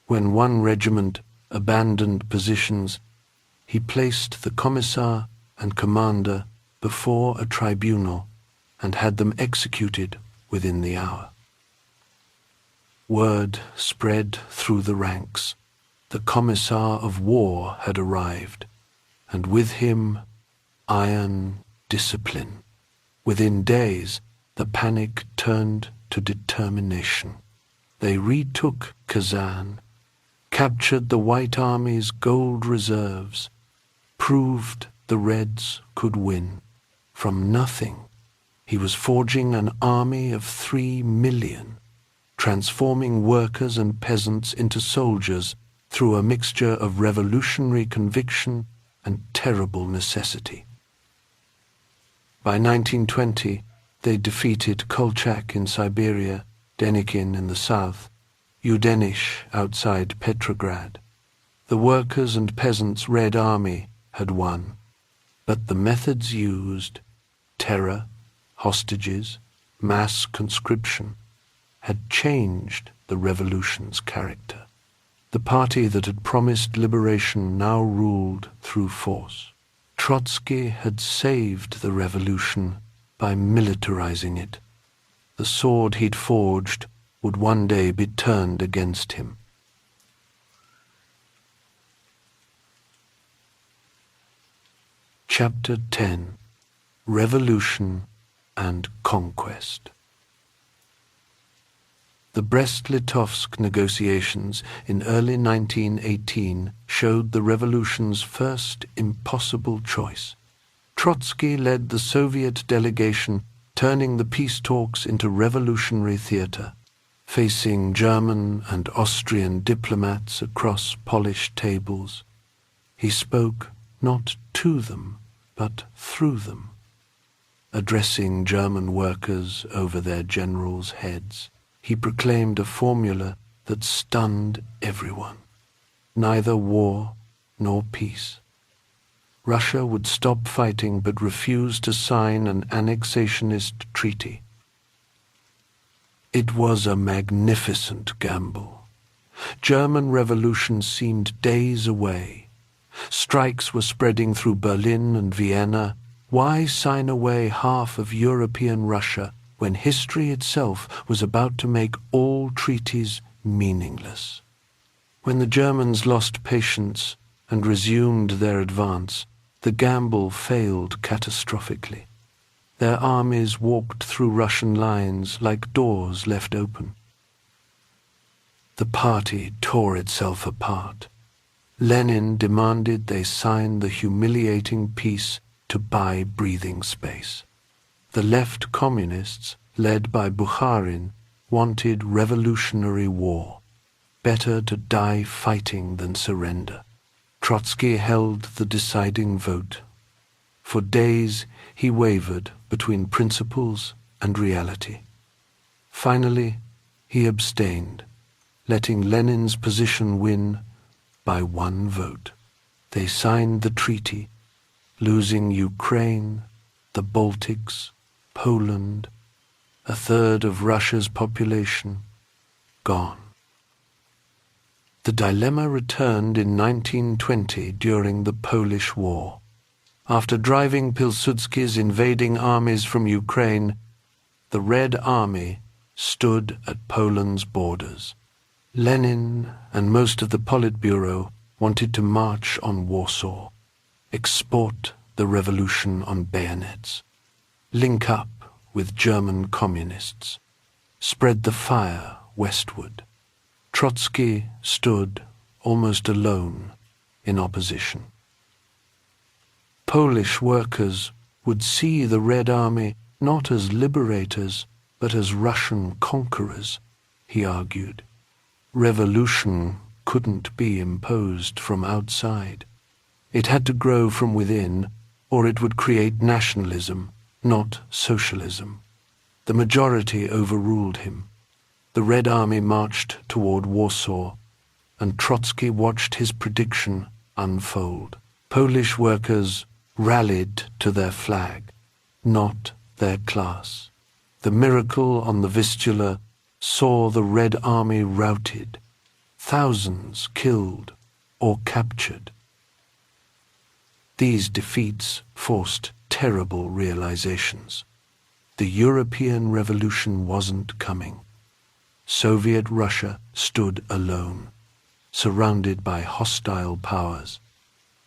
When one regiment abandoned positions, he placed the commissar and commander before a tribunal and had them executed within the hour. Word spread through the ranks. The commissar of war had arrived, and with him iron discipline. Within days, the panic turned to determination. They retook Kazan, captured the White Army's gold reserves, proved the Reds could win. From nothing, he was forging an army of 3 million, transforming workers and peasants into soldiers through a mixture of revolutionary conviction and terrible necessity. By 1920, they defeated Kolchak in Siberia, Denikin in the south, Udenish outside Petrograd. The workers' and peasants' Red Army had won, but the methods used, terror, hostages, mass conscription, had changed the revolution's character. The party that had promised liberation now ruled through force. Trotsky had saved the revolution by militarizing it. The sword he'd forged would one day be turned against him. Chapter 10. Revolution and Conquest. The Brest-Litovsk negotiations in early 1918 showed the revolution's first impossible choice. Trotsky led the Soviet delegation, turning the peace talks into revolutionary theater. Facing German and Austrian diplomats across polished tables, he spoke not to them, but through them, addressing German workers over their generals' heads. He proclaimed a formula that stunned everyone. Neither war nor peace. Russia would stop fighting but refuse to sign an annexationist treaty. It was a magnificent gamble. German revolution seemed days away. Strikes were spreading through Berlin and Vienna. Why sign away half of European Russia when history itself was about to make all treaties meaningless? When the Germans lost patience and resumed their advance, the gamble failed catastrophically. Their armies walked through Russian lines like doors left open. The party tore itself apart. Lenin demanded they sign the humiliating peace to buy breathing space. The left communists, led by Bukharin, wanted revolutionary war. Better to die fighting than surrender. Trotsky held the deciding vote. For days he wavered between principles and reality. Finally, he abstained, letting Lenin's position win by 1 vote. They signed the treaty, losing Ukraine, the Baltics, Poland, 1/3 of Russia's population, gone. The dilemma returned in 1920 during the Polish War. After driving Pilsudski's invading armies from Ukraine, the Red Army stood at Poland's borders. Lenin and most of the Politburo wanted to march on Warsaw, export the revolution on bayonets, link up with German communists, spread the fire westward. Trotsky stood almost alone in opposition. Polish workers would see the Red Army not as liberators, but as Russian conquerors, he argued. Revolution couldn't be imposed from outside. It had to grow from within, or it would create nationalism, not socialism. The majority overruled him. The Red Army marched toward Warsaw, and Trotsky watched his prediction unfold. Polish workers rallied to their flag, not their class. The miracle on the Vistula saw the Red Army routed, thousands killed or captured. These defeats forced terrible realizations. The European Revolution wasn't coming. Soviet Russia stood alone, surrounded by hostile powers.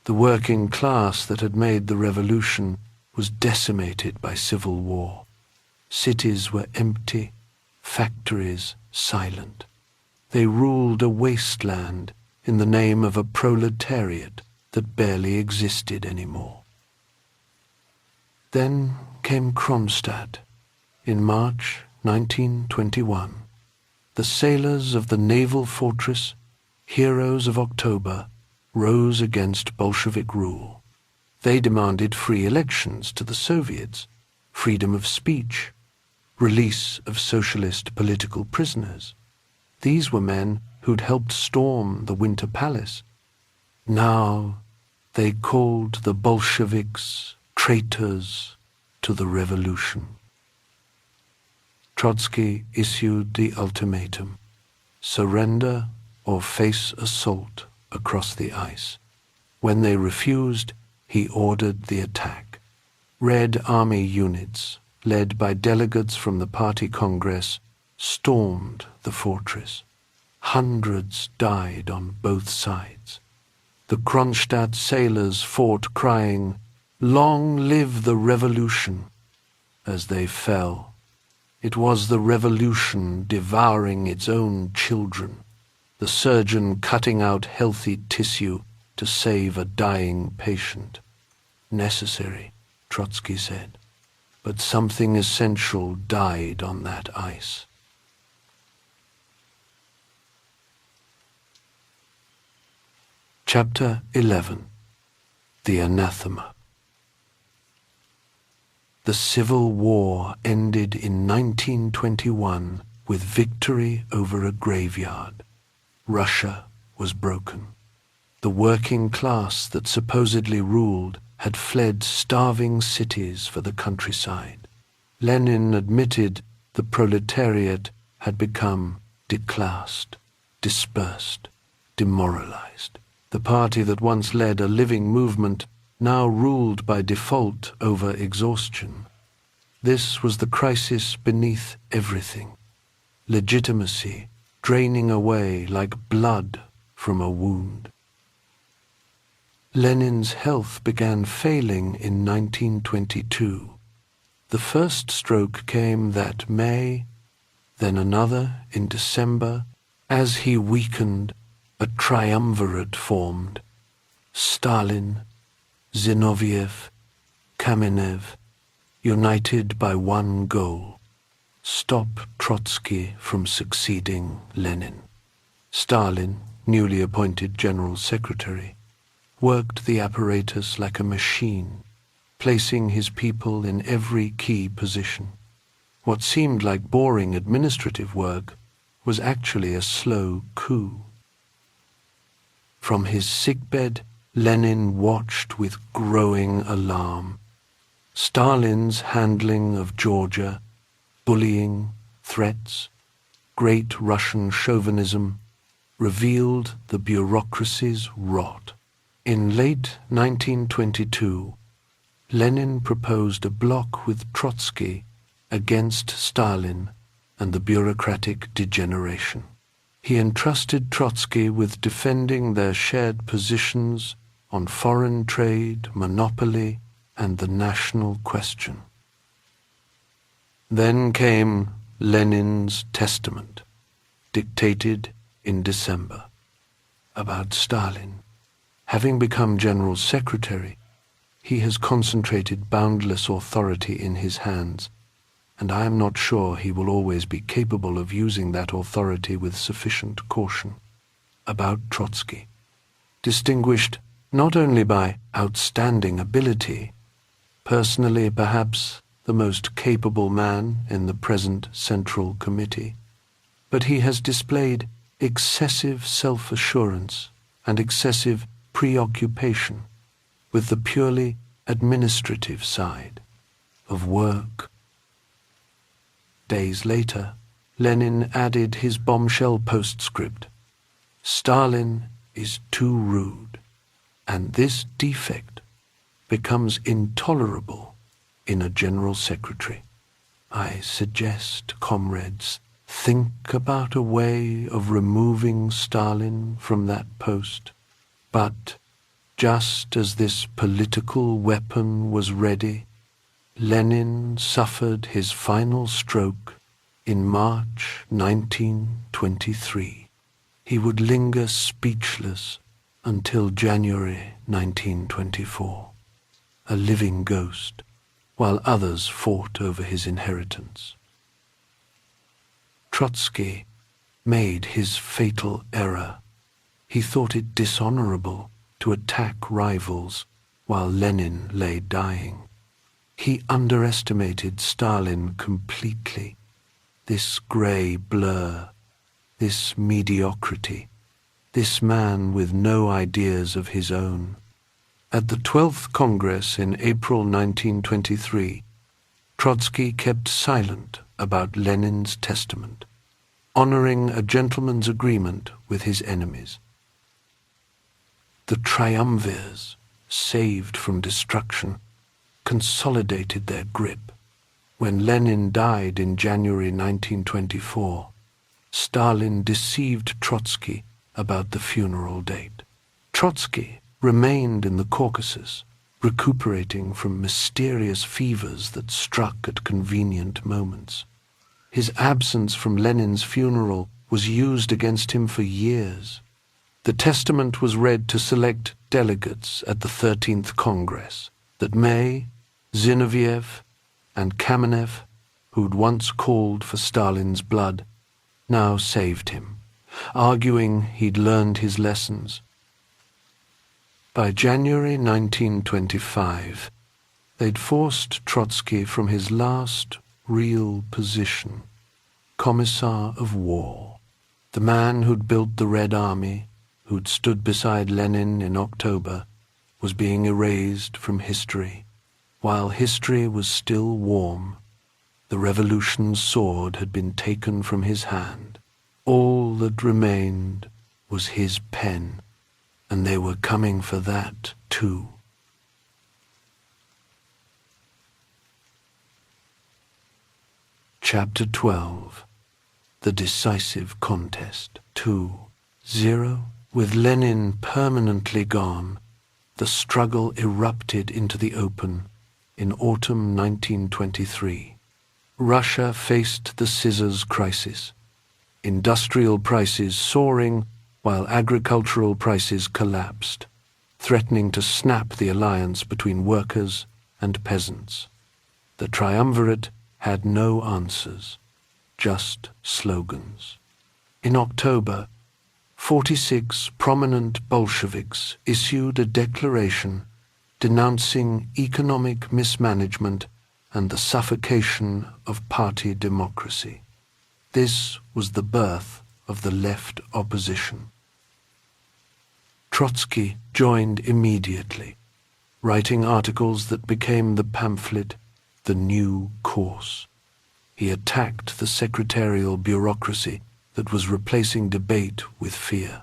The working class that had made the revolution was decimated by civil war. Cities were empty, factories silent. They ruled a wasteland in the name of a proletariat that barely existed anymore. Then came Kronstadt in March 1921. The sailors of the naval fortress, heroes of October, rose against Bolshevik rule. They demanded free elections to the Soviets, freedom of speech, release of socialist political prisoners. These were men who'd helped storm the Winter Palace. Now they called the Bolsheviks traitors to the revolution. Trotsky issued the ultimatum: surrender or face assault across the ice. When they refused, he ordered the attack. Red Army units, led by delegates from the party congress, stormed the fortress. Hundreds died on both sides. The Kronstadt sailors fought, crying, "Long live the revolution!" as they fell. It was the revolution devouring its own children, the surgeon cutting out healthy tissue to save a dying patient. Necessary, Trotsky said, but something essential died on that ice. Chapter 11. The Anathema. The Civil War ended in 1921 with victory over a graveyard. Russia was broken. The working class that supposedly ruled had fled starving cities for the countryside. Lenin admitted the proletariat had become declassed, dispersed, demoralized. The party that once led a living movement now ruled by default over exhaustion. This was the crisis beneath everything. Legitimacy draining away like blood from a wound. Lenin's health began failing in 1922. The first stroke came that May, then another in December. As he weakened, a triumvirate formed: Stalin, Zinoviev, Kamenev, united by one goal: stop Trotsky from succeeding Lenin. Stalin, newly appointed General Secretary, worked the apparatus like a machine, placing his people in every key position. What seemed like boring administrative work was actually a slow coup. From his sickbed, Lenin watched with growing alarm. Stalin's handling of Georgia, bullying, threats, great Russian chauvinism, revealed the bureaucracy's rot. In late 1922, Lenin proposed a bloc with Trotsky against Stalin and the bureaucratic degeneration. He entrusted Trotsky with defending their shared positions on foreign trade, monopoly, and the national question. Then came Lenin's testament, dictated in December, about Stalin. Having become General Secretary, he has concentrated boundless authority in his hands, and I am not sure he will always be capable of using that authority with sufficient caution. About Trotsky, distinguished not only by outstanding ability, personally perhaps the most capable man in the present Central Committee, but he has displayed excessive self-assurance and excessive preoccupation with the purely administrative side of work. Days later, Lenin added his bombshell postscript, "Stalin is too rude," and this defect becomes intolerable in a General Secretary. I suggest, comrades, think about a way of removing Stalin from that post. But just as this political weapon was ready, Lenin suffered his final stroke in March 1923. He would linger speechless until January 1924, a living ghost, while others fought over his inheritance. Trotsky made his fatal error. He thought it dishonorable to attack rivals while Lenin lay dying. He underestimated Stalin completely, this grey blur, this mediocrity, this man with no ideas of his own. At the 12th Congress in April 1923, Trotsky kept silent about Lenin's testament, honoring a gentleman's agreement with his enemies. The triumvirs, saved from destruction, consolidated their grip. When Lenin died in January 1924, Stalin deceived Trotsky about the funeral date. Trotsky remained in the Caucasus, recuperating from mysterious fevers that struck at convenient moments. His absence from Lenin's funeral was used against him for years. The testament was read to select delegates at the 13th Congress that May, Zinoviev, and Kamenev, who'd once called for Stalin's blood, now saved him, arguing he'd learned his lessons. By January 1925, they'd forced Trotsky from his last real position, Commissar of War. The man who'd built the Red Army, who'd stood beside Lenin in October, was being erased from history. While history was still warm, the revolution's sword had been taken from his hand. All that remained was his pen, and they were coming for that too. Chapter 12. The Decisive Contest. 2-0. With Lenin permanently gone, the struggle erupted into the open in autumn 1923. Russia faced the scissors crisis, industrial prices soaring while agricultural prices collapsed, threatening to snap the alliance between workers and peasants. The triumvirate had no answers, just slogans. In October, 46 prominent Bolsheviks issued a declaration denouncing economic mismanagement and the suffocation of party democracy. This was the birth of the left opposition. Trotsky joined immediately, writing articles that became the pamphlet The New Course. He attacked the secretarial bureaucracy that was replacing debate with fear.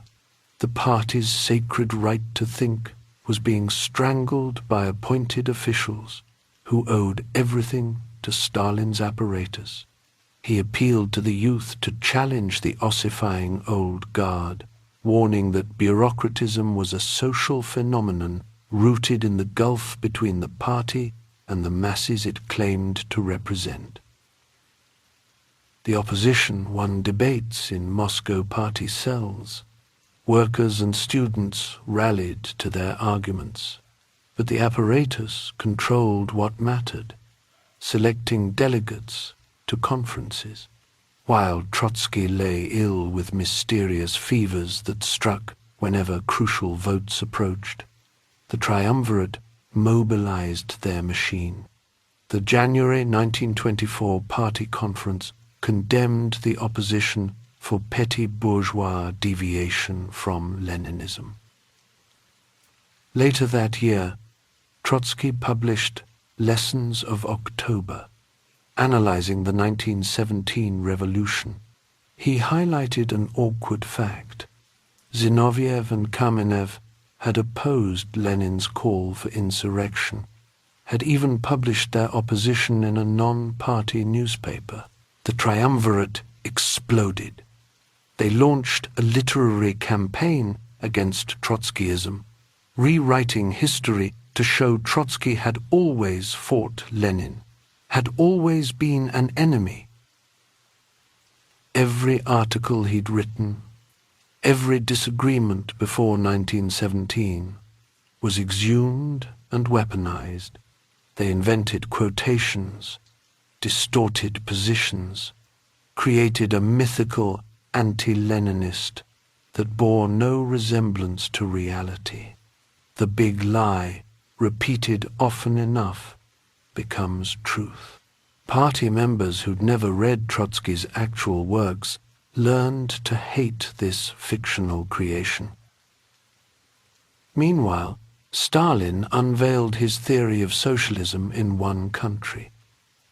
The party's sacred right to think was being strangled by appointed officials who owed everything to Stalin's apparatus. He appealed to the youth to challenge the ossifying old guard, warning that bureaucratism was a social phenomenon rooted in the gulf between the party and the masses it claimed to represent. The opposition won debates in Moscow party cells. Workers and students rallied to their arguments, but the apparatus controlled what mattered, selecting delegates to conferences, while Trotsky lay ill with mysterious fevers that struck whenever crucial votes approached. The triumvirate mobilized their machine. The January 1924 party conference condemned the opposition for petty bourgeois deviation from Leninism. Later that year, Trotsky published Lessons of October, analyzing the 1917 revolution. He highlighted an awkward fact. Zinoviev and Kamenev had opposed Lenin's call for insurrection, had even published their opposition in a non-party newspaper. The triumvirate exploded. They launched a literary campaign against Trotskyism, rewriting history to show Trotsky had always fought Lenin, had always been an enemy. Every article he'd written, every disagreement before 1917, was exhumed and weaponized. They invented quotations, distorted positions, created a mythical anti-Leninist that bore no resemblance to reality. The big lie, repeated often enough, becomes truth. Party members who'd never read Trotsky's actual works learned to hate this fictional creation. Meanwhile, Stalin unveiled his theory of socialism in one country.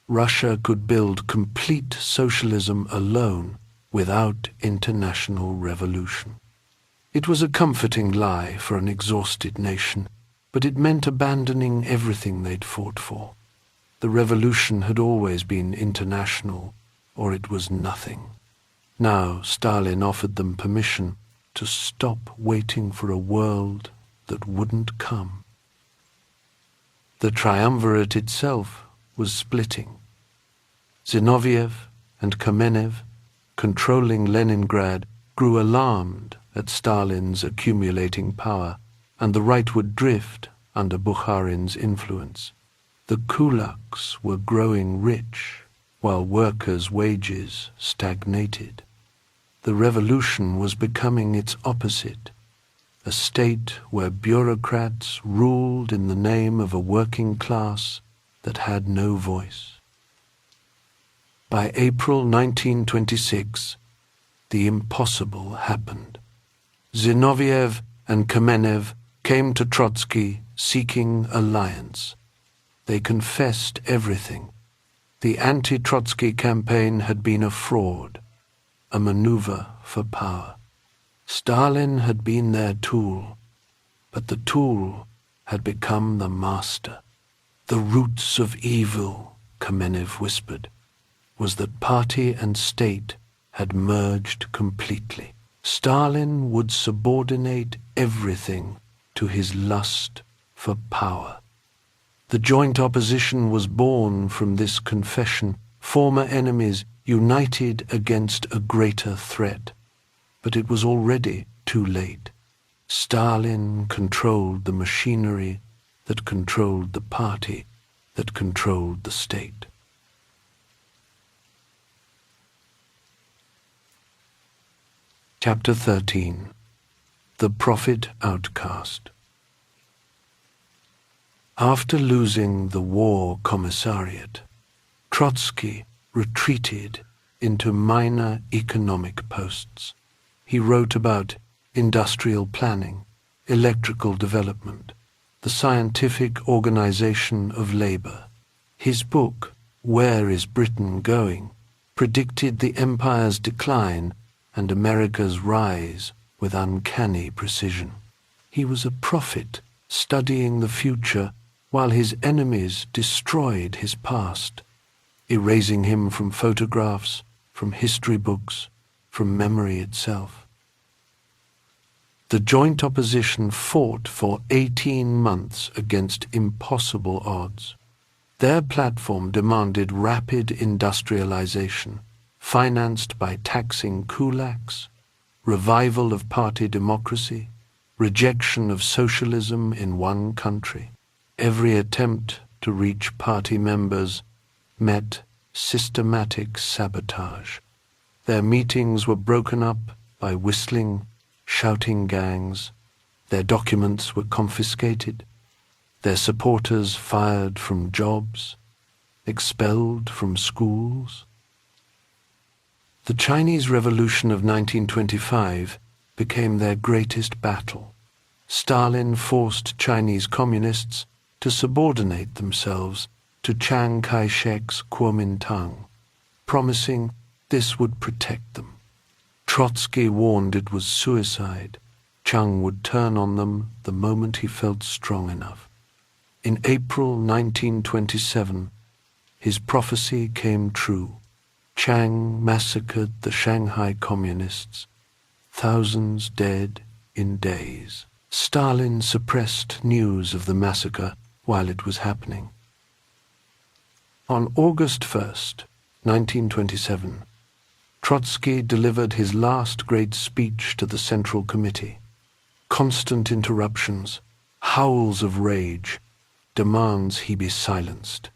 Russia could build complete socialism alone without international revolution. It was a comforting lie for an exhausted nation, but it meant abandoning everything they'd fought for. The revolution had always been international, or it was nothing. Now Stalin offered them permission to stop waiting for a world that wouldn't come. The triumvirate itself was splitting. Zinoviev and Kamenev, controlling Leningrad, grew alarmed at Stalin's accumulating power and the rightward drift under Bukharin's influence. The kulaks were growing rich, while workers' wages stagnated. The revolution was becoming its opposite, a state where bureaucrats ruled in the name of a working class that had no voice. By April 1926, the impossible happened. Zinoviev and Kamenev came to Trotsky seeking alliance. They confessed everything. The anti-Trotsky campaign had been a fraud, a maneuver for power. Stalin had been their tool, but the tool had become the master. The roots of evil, Kamenev whispered, was that party and state had merged completely. Stalin would subordinate everything to his lust for power. The joint opposition was born from this confession, former enemies united against a greater threat. But it was already too late. Stalin controlled the machinery that controlled the party, that controlled the state. Chapter 13. The Prophet Outcast. After losing the War Commissariat, Trotsky retreated into minor economic posts. He wrote about industrial planning, electrical development, the scientific organization of labor. His book, Where is Britain Going?, predicted the empire's decline and America's rise with uncanny precision. He was a prophet studying the future while his enemies destroyed his past, erasing him from photographs, from history books, from memory itself. The joint opposition fought for 18 months against impossible odds. Their platform demanded rapid industrialization, financed by taxing kulaks, revival of party democracy, rejection of socialism in one country. Every attempt to reach party members met systematic sabotage. Their meetings were broken up by whistling, shouting gangs. Their documents were confiscated. Their supporters fired from jobs, expelled from schools. The Chinese Revolution of 1925 became their greatest battle. Stalin forced Chinese communists to subordinate themselves to Chiang Kai-shek's Kuomintang, promising this would protect them. Trotsky warned it was suicide. Chiang would turn on them the moment he felt strong enough. In April 1927, his prophecy came true. Chiang massacred the Shanghai communists, thousands dead in days. Stalin suppressed news of the massacre while it was happening. On August 1st, 1927, Trotsky delivered his last great speech to the Central Committee. Constant interruptions, howls of rage, demands he be silenced.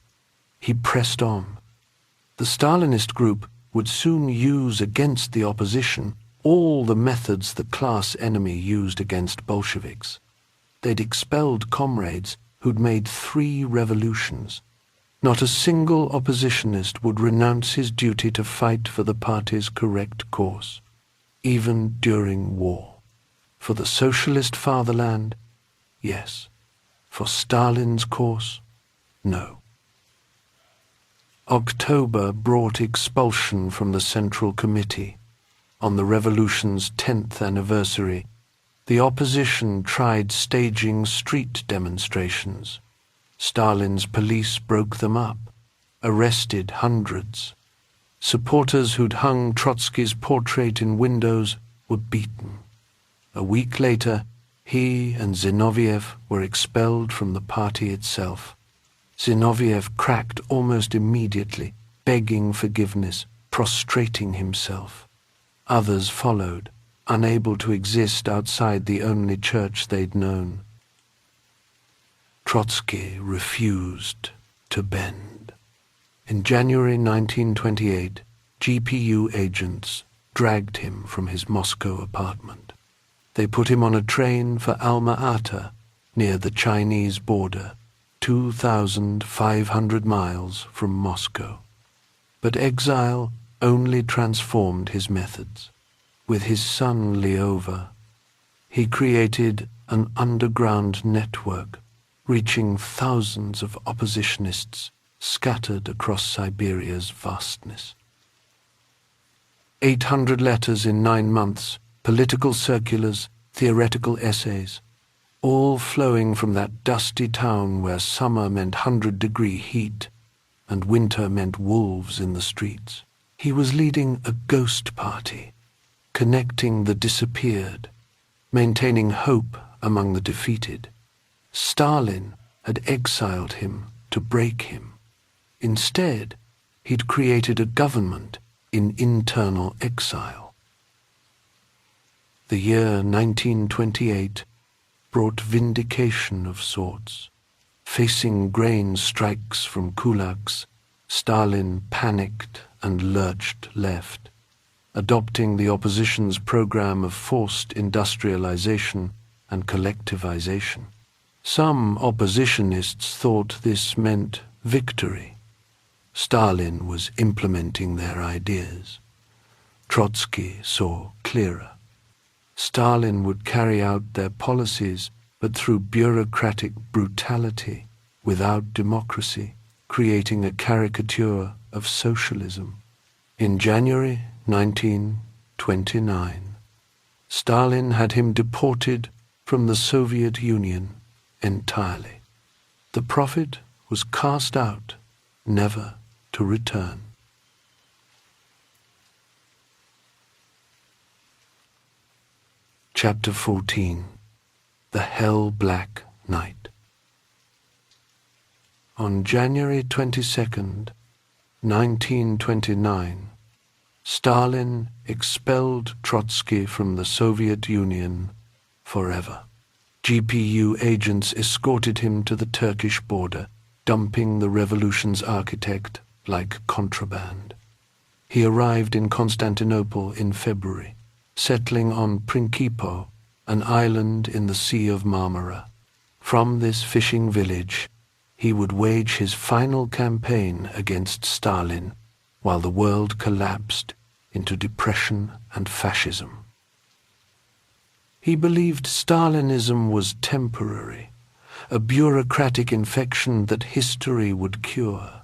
He pressed on. The Stalinist group would soon use against the opposition all the methods the class enemy used against Bolsheviks. They'd expelled comrades who'd made 3 revolutions. Not a single oppositionist would renounce his duty to fight for the party's correct course, even during war. For the socialist fatherland, yes. For Stalin's course, no. October brought expulsion from the Central Committee. On the revolution's 10th anniversary, the opposition tried staging street demonstrations. Stalin's police broke them up, arrested hundreds. Supporters who'd hung Trotsky's portrait in windows were beaten. A week later, he and Zinoviev were expelled from the party itself. Zinoviev cracked almost immediately, begging forgiveness, prostrating himself. Others followed, unable to exist outside the only church they'd known. Trotsky refused to bend. In January 1928, GPU agents dragged him from his Moscow apartment. They put him on a train for Alma-Ata, near the Chinese border, 2,500 miles from Moscow. But exile only transformed his methods. With his son Leova, he created an underground network reaching thousands of oppositionists scattered across Siberia's vastness. 800 letters in 9 months, political circulars, theoretical essays, all flowing from that dusty town where summer meant 100-degree heat and winter meant wolves in the streets. He was leading a ghost party, connecting the disappeared, maintaining hope among the defeated. Stalin had exiled him to break him. Instead, he'd created a government in internal exile. The year 1928 brought vindication of sorts. Facing grain strikes from kulaks, Stalin panicked and lurched left, adopting the opposition's program of forced industrialization and collectivization. Some oppositionists thought this meant victory. Stalin was implementing their ideas. Trotsky saw clearer. Stalin would carry out their policies, but through bureaucratic brutality, without democracy, creating a caricature of socialism. In January 1929, 29. Stalin had him deported from the Soviet Union entirely. The prophet was cast out, never to return. Chapter 14. The Hell-Black Night. On January 22nd, 1929, Stalin expelled Trotsky from the Soviet Union forever. GPU agents escorted him to the Turkish border, dumping the revolution's architect like contraband. He arrived in Constantinople in February, settling on Principo, an island in the Sea of Marmara. From this fishing village, he would wage his final campaign against Stalin while the world collapsed into depression and fascism. He believed Stalinism was temporary, a bureaucratic infection that history would cure.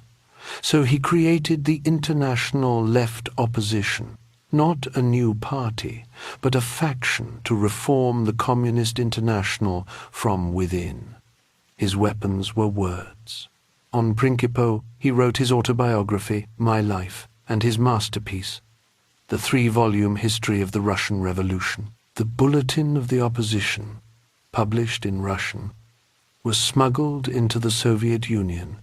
So he created the International Left Opposition, not a new party, but a faction to reform the Communist International from within. His weapons were words. On Principo, he wrote his autobiography, My Life, and his masterpiece, the 3-volume history of the Russian Revolution. The Bulletin of the Opposition, published in Russian, was smuggled into the Soviet Union.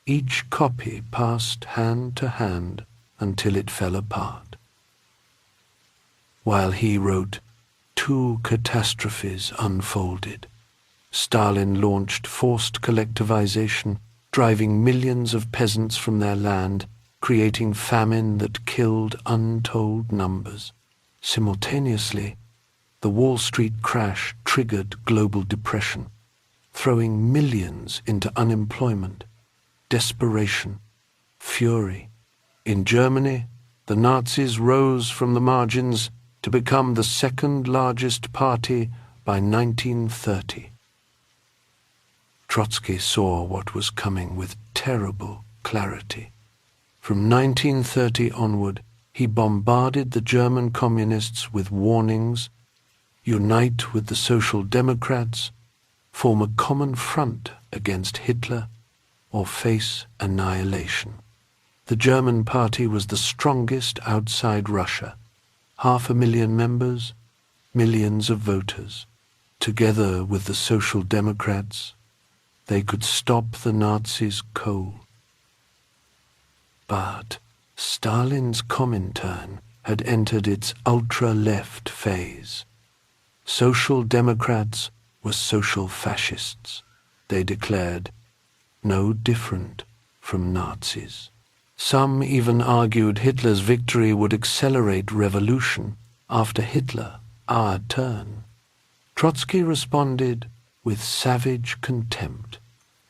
Each copy passed hand to hand until it fell apart. While he wrote, 2 catastrophes unfolded. Stalin launched forced collectivization, driving millions of peasants from their land, creating famine that killed untold numbers. Simultaneously, the Wall Street crash triggered global depression, throwing millions into unemployment, desperation, fury. In Germany, the Nazis rose from the margins to become the second largest party by 1930. Trotsky saw what was coming with terrible clarity. From 1930 onward, he bombarded the German communists with warnings: unite with the Social Democrats, form a common front against Hitler, or face annihilation. The German party was the strongest outside Russia. 500,000 members, millions of voters. Together with the Social Democrats, they could stop the Nazis cold. But Stalin's Comintern had entered its ultra-left phase. Social Democrats were social fascists, they declared, no different from Nazis. Some even argued Hitler's victory would accelerate revolution. After Hitler, our turn. Trotsky responded with savage contempt.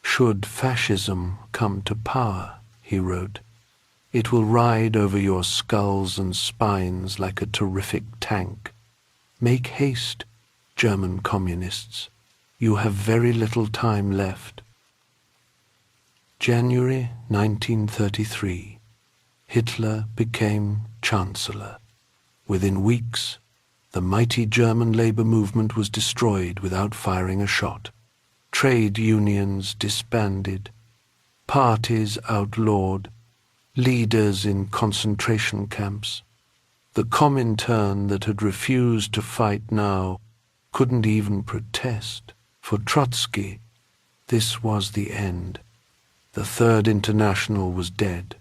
Should fascism come to power, he wrote, it will ride over your skulls and spines like a terrific tank. Make haste, German communists. You have very little time left. January 1933. Hitler became Chancellor. Within weeks, the mighty German labor movement was destroyed without firing a shot. Trade unions disbanded, parties outlawed, leaders in concentration camps. The Comintern that had refused to fight now couldn't even protest. For Trotsky, this was the end. The Third International was dead.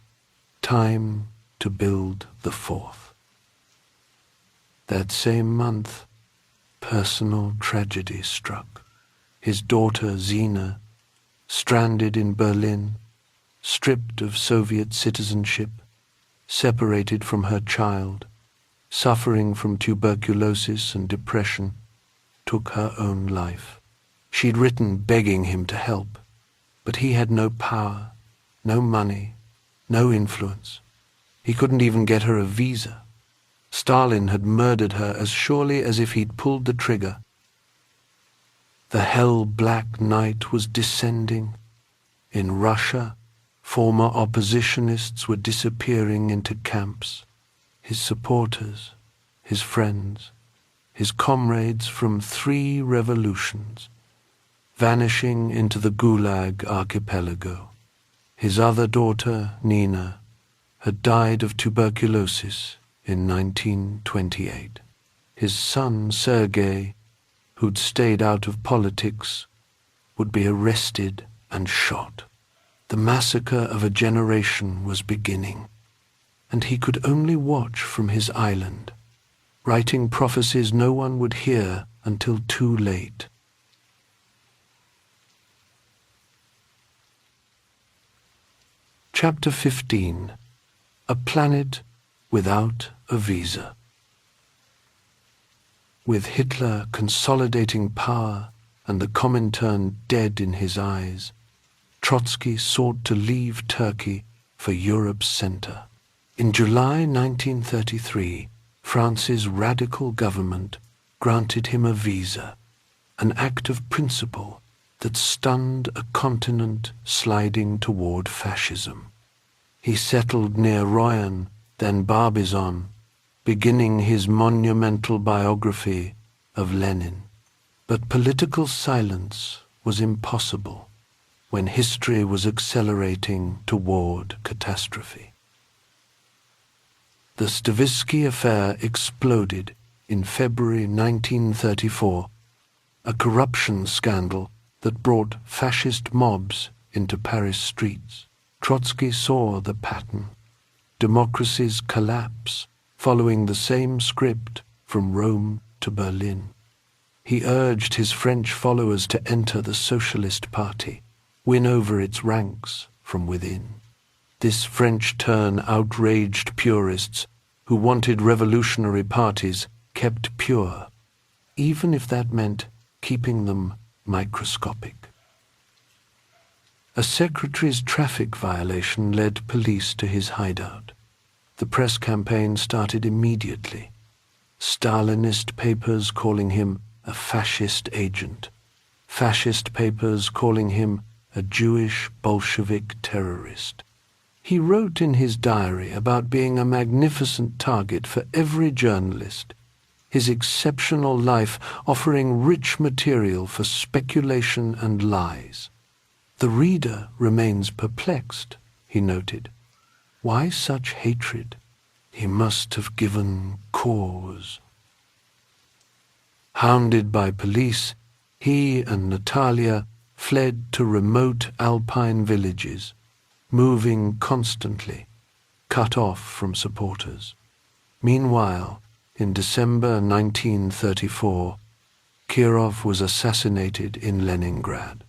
Time to build the Fourth. That same month, personal tragedy struck. His daughter Zina, stranded in Berlin, stripped of Soviet citizenship, separated from her child, suffering from tuberculosis and depression, took her own life. She'd written begging him to help, but he had no power, no money, no influence. He couldn't even get her a visa. Stalin had murdered her as surely as if he'd pulled the trigger. The hell-black night was descending. In Russia, former oppositionists were disappearing into camps. His supporters, his friends, his comrades from 3 revolutions, vanishing into the Gulag archipelago. His other daughter, Nina, had died of tuberculosis in 1928. His son, Sergei, who'd stayed out of politics, would be arrested and shot. The massacre of a generation was beginning, and he could only watch from his island, writing prophecies no one would hear until too late. Chapter 15. A Planet Without a Visa. With Hitler consolidating power and the Comintern dead in his eyes, Trotsky sought to leave Turkey for Europe's center. In July 1933, France's radical government granted him a visa, an act of principle that stunned a continent sliding toward fascism. He settled near Royan, then Barbizon, beginning his monumental biography of Lenin. But political silence was impossible when history was accelerating toward catastrophe. The Stavisky affair exploded in February 1934, a corruption scandal that brought fascist mobs into Paris streets. Trotsky saw the pattern: democracies collapse, following the same script from Rome to Berlin. He urged his French followers to enter the Socialist Party, win over its ranks from within. This French turn outraged purists who wanted revolutionary parties kept pure, even if that meant keeping them microscopic. A secretary's traffic violation led police to his hideout. The press campaign started immediately. Stalinist papers calling him a fascist agent, fascist papers calling him a Jewish Bolshevik terrorist. He wrote in his diary about being a magnificent target for every journalist, his exceptional life offering rich material for speculation and lies. The reader remains perplexed, he noted. Why such hatred? He must have given cause. Hounded by police, he and Natalia fled to remote alpine villages, moving constantly, cut off from supporters. Meanwhile, in December 1934, Kirov was assassinated in Leningrad.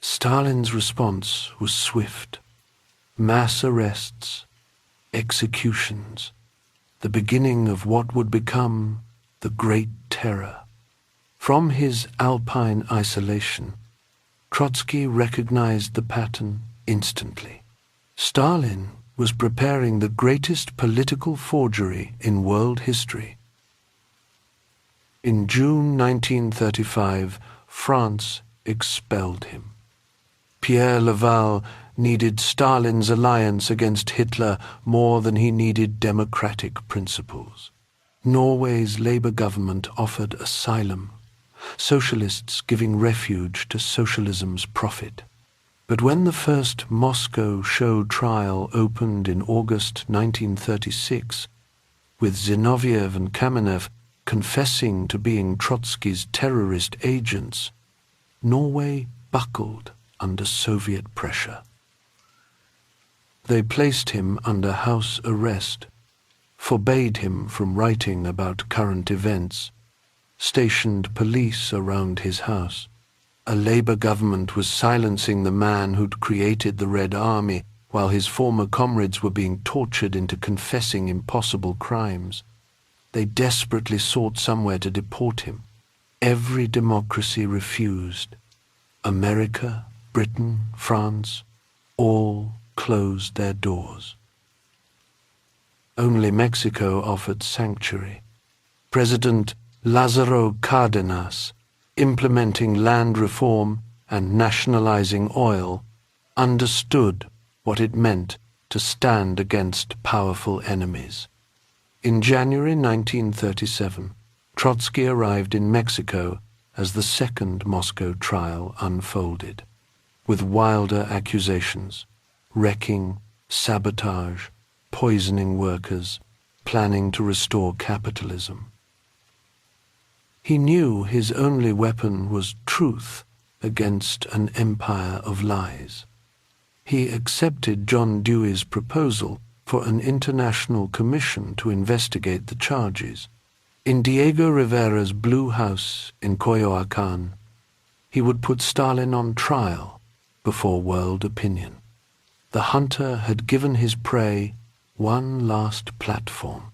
Stalin's response was swift. Mass arrests, executions, the beginning of what would become the Great Terror. From his alpine isolation, Trotsky recognized the pattern instantly. Stalin was preparing the greatest political forgery in world history. In June 1935, France expelled him. Pierre Laval needed Stalin's alliance against Hitler more than he needed democratic principles. Norway's Labour government offered asylum, socialists giving refuge to socialism's profit. But when the first Moscow show trial opened in August 1936, with Zinoviev and Kamenev confessing to being Trotsky's terrorist agents, Norway buckled under Soviet pressure. They placed him under house arrest, forbade him from writing about current events, stationed police around his house. A Labour government was silencing the man who'd created the Red Army while his former comrades were being tortured into confessing impossible crimes. They desperately sought somewhere to deport him. Every democracy refused. America, Britain, France, all closed their doors. Only Mexico offered sanctuary. President Lázaro Cárdenas, implementing land reform and nationalizing oil, understood what it meant to stand against powerful enemies. In January 1937, Trotsky arrived in Mexico as the second Moscow trial unfolded, with wilder accusations, wrecking, sabotage, poisoning workers, planning to restore capitalism. He knew his only weapon was truth against an empire of lies. He accepted John Dewey's proposal for an international commission to investigate the charges. In Diego Rivera's Blue House in Coyoacán, he would put Stalin on trial before world opinion. The hunter had given his prey one last platform.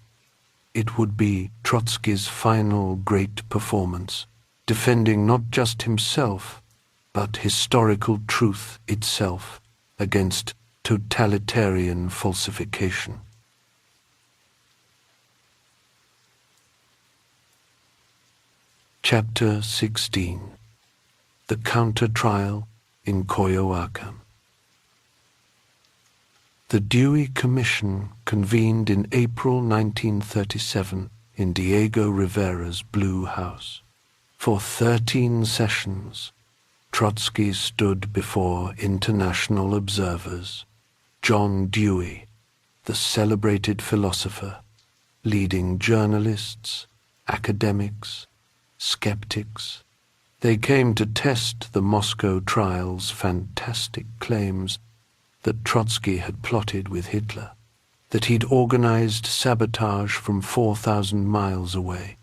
It would be Trotsky's final great performance, defending not just himself, but historical truth itself against totalitarian falsification. Chapter 16. The Counter-Trial in Coyoacán. The Dewey Commission convened in April 1937 in Diego Rivera's Blue House. For 13 sessions, Trotsky stood before international observers. John Dewey, the celebrated philosopher, leading journalists, academics, skeptics. They came to test the Moscow trial's fantastic claims that Trotsky had plotted with Hitler, that he'd organized sabotage from 4,000 miles away,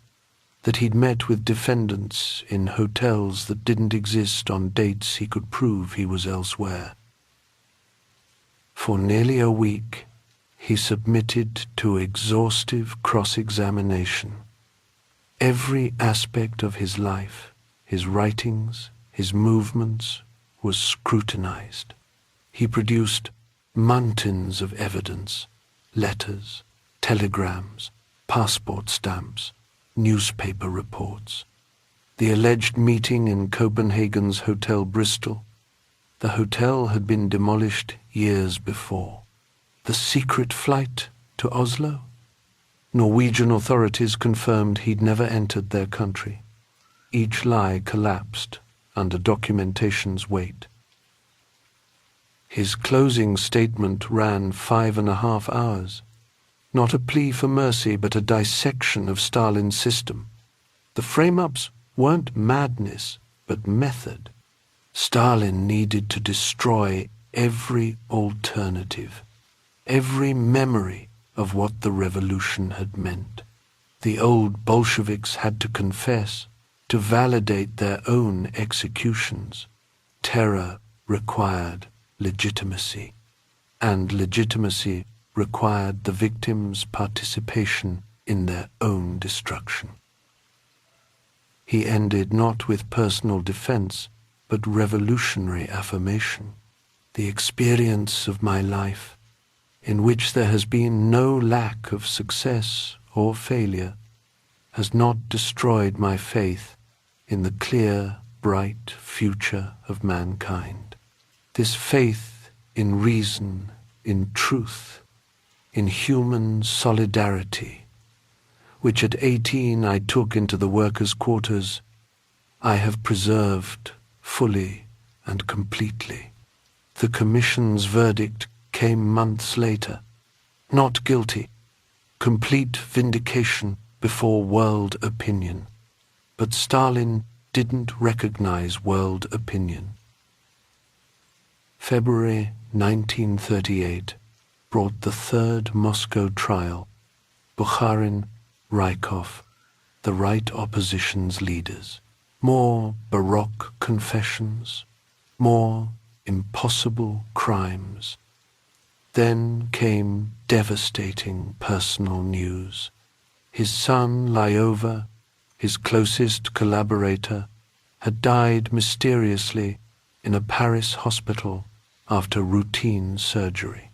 that he'd met with defendants in hotels that didn't exist on dates he could prove he was elsewhere. For nearly a week, he submitted to exhaustive cross-examination. Every aspect of his life, his writings, his movements, was scrutinized. He produced mountains of evidence, letters, telegrams, passport stamps, newspaper reports. The alleged meeting in Copenhagen's Hotel Bristol. The hotel had been demolished years before. The secret flight to Oslo? Norwegian authorities confirmed he'd never entered their country. Each lie collapsed under documentation's weight. His closing statement ran 5.5 hours. Not a plea for mercy, but a dissection of Stalin's system. The frame-ups weren't madness, but method. Stalin needed to destroy every alternative, every memory of what the revolution had meant. The old Bolsheviks had to confess, to validate their own executions. Terror required legitimacy, and legitimacy required the victims' participation in their own destruction. He ended not with personal defense, but revolutionary affirmation. The experience of my life, in which there has been no lack of success or failure, has not destroyed my faith in the clear, bright future of mankind. This faith in reason, in truth, in human solidarity, which at 18 I took into the workers' quarters, I have preserved fully and completely. The Commission's verdict came months later. Not guilty, complete vindication before world opinion. But Stalin didn't recognize world opinion. February 1938 brought the third Moscow trial. Bukharin, Rykov, the right opposition's leaders. More baroque confessions, more impossible crimes. Then came devastating personal news. His son, Lyova, his closest collaborator, had died mysteriously in a Paris hospital after routine surgery.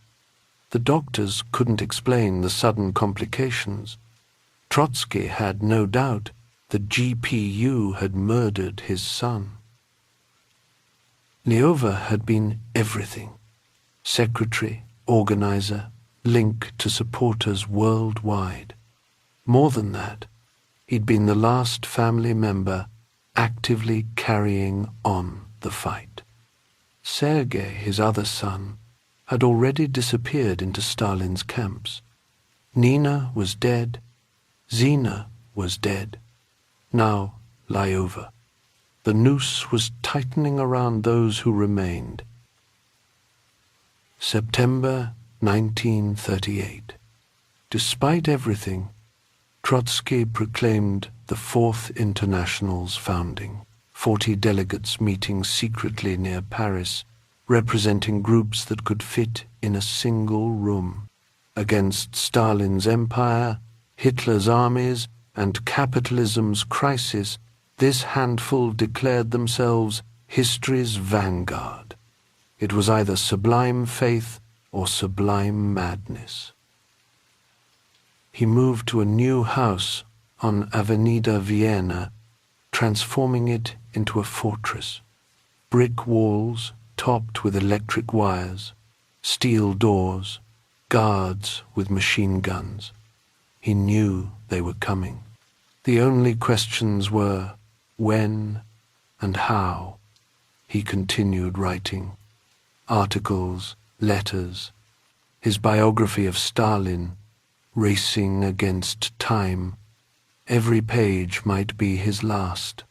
The doctors couldn't explain the sudden complications. Trotsky had no doubt the GPU had murdered his son. Lyova had been everything: secretary, organizer, link to supporters worldwide. More than that, he'd been the last family member actively carrying on the fight. Sergei, his other son, had already disappeared into Stalin's camps. Nina was dead. Zina was dead. Now Lyova. The noose was tightening around those who remained. September 1938. Despite everything, Trotsky proclaimed the Fourth International's founding. 40 delegates meeting secretly near Paris, representing groups that could fit in a single room. Against Stalin's empire, Hitler's armies, and capitalism's crisis, this handful declared themselves history's vanguard. It was either sublime faith or sublime madness. He moved to a new house on Avenida Vienna, transforming it into a fortress. Brick walls topped with electric wires, steel doors, guards with machine guns. He knew they were coming. The only questions were when and how. He continued writing articles, letters, his biography of Stalin, racing against time. Every page might be his last,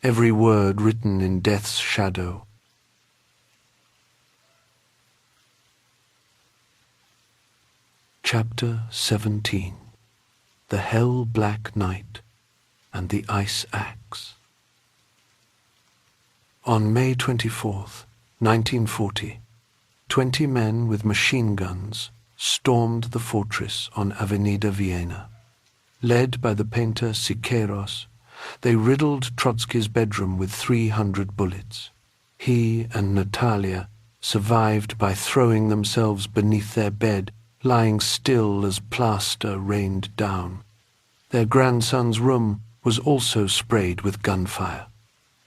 every word written in death's shadow. Chapter 17. The Hell-Black Night and the Ice Axe. On May 24th, 1940, 20 men with machine guns stormed the fortress on Avenida Vienna. Led by the painter Siqueiros, they riddled Trotsky's bedroom with 300 bullets. He and Natalia survived by throwing themselves beneath their bed, lying still as plaster rained down. Their grandson's room was also sprayed with gunfire.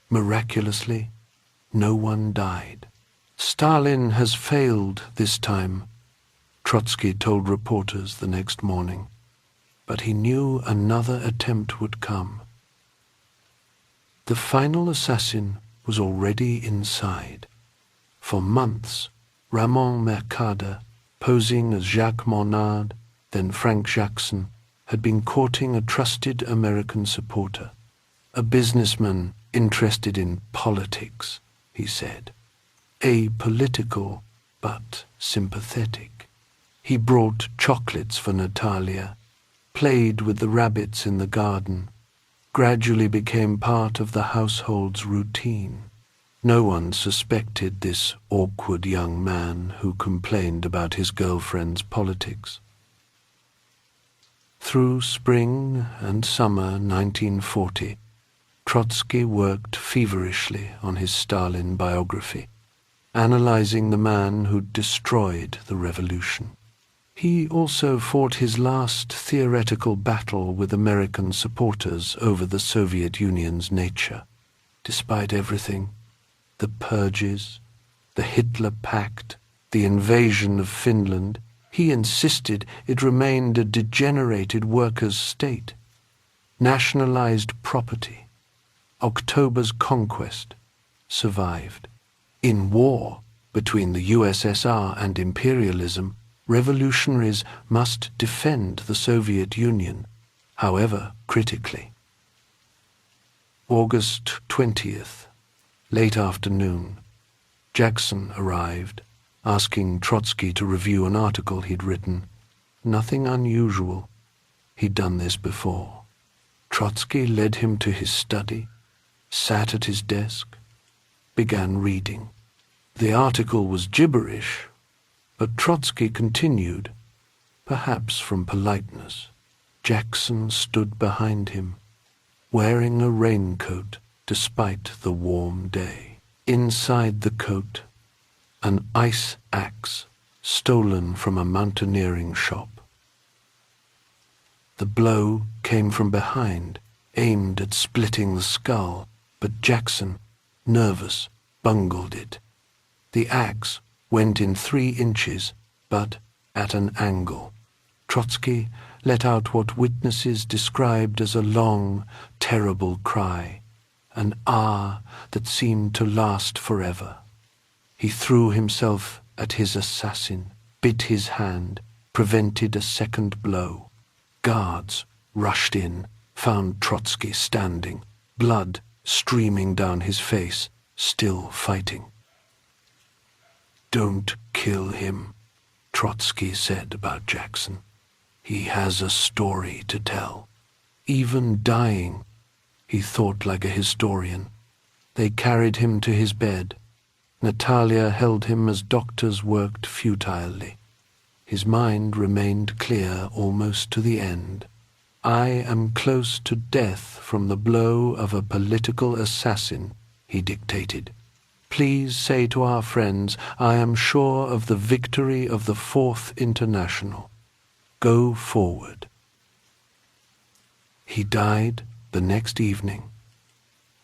Miraculously, no one died. Stalin has failed this time, Trotsky told reporters the next morning. But he knew another attempt would come. The final assassin was already inside. For months, Ramon Mercader, posing as Jacques Monard, then Frank Jackson, had been courting a trusted American supporter. A businessman interested in politics, he said. Apolitical, but sympathetic. He brought chocolates for Natalia, played with the rabbits in the garden, gradually became part of the household's routine. No one suspected this awkward young man who complained about his girlfriend's politics. Through spring and summer 1940, Trotsky worked feverishly on his Stalin biography, analyzing the man who'd destroyed the revolution. He also fought his last theoretical battle with American supporters over the Soviet Union's nature. Despite everything, the purges, the Hitler Pact, the invasion of Finland, he insisted it remained a degenerated workers' state. Nationalized property, October's conquest, survived. In war between the USSR and imperialism, revolutionaries must defend the Soviet Union, however critically. August 20th, late afternoon, Jackson arrived, asking Trotsky to review an article he'd written. Nothing unusual. He'd done this before. Trotsky led him to his study, sat at his desk, began reading. The article was gibberish, but Trotsky continued, perhaps from politeness. Jackson stood behind him, wearing a raincoat despite the warm day. Inside the coat, an ice axe stolen from a mountaineering shop. The blow came from behind, aimed at splitting the skull, but Jackson, nervous, bungled it. The axe went in 3 inches, but at an angle. Trotsky let out what witnesses described as a long, terrible cry, an ah that seemed to last forever. He threw himself at his assassin, bit his hand, prevented a second blow. Guards rushed in, found Trotsky standing, blood streaming down his face, still fighting. "Don't kill him," Trotsky said about Jackson. "He has a story to tell. Even dying, he thought like a historian." They carried him to his bed. Natalia held him as doctors worked futilely. His mind remained clear almost to the end. "I am close to death from the blow of a political assassin," he dictated. "Please say to our friends, I am sure of the victory of the Fourth International. Go forward." He died the next evening,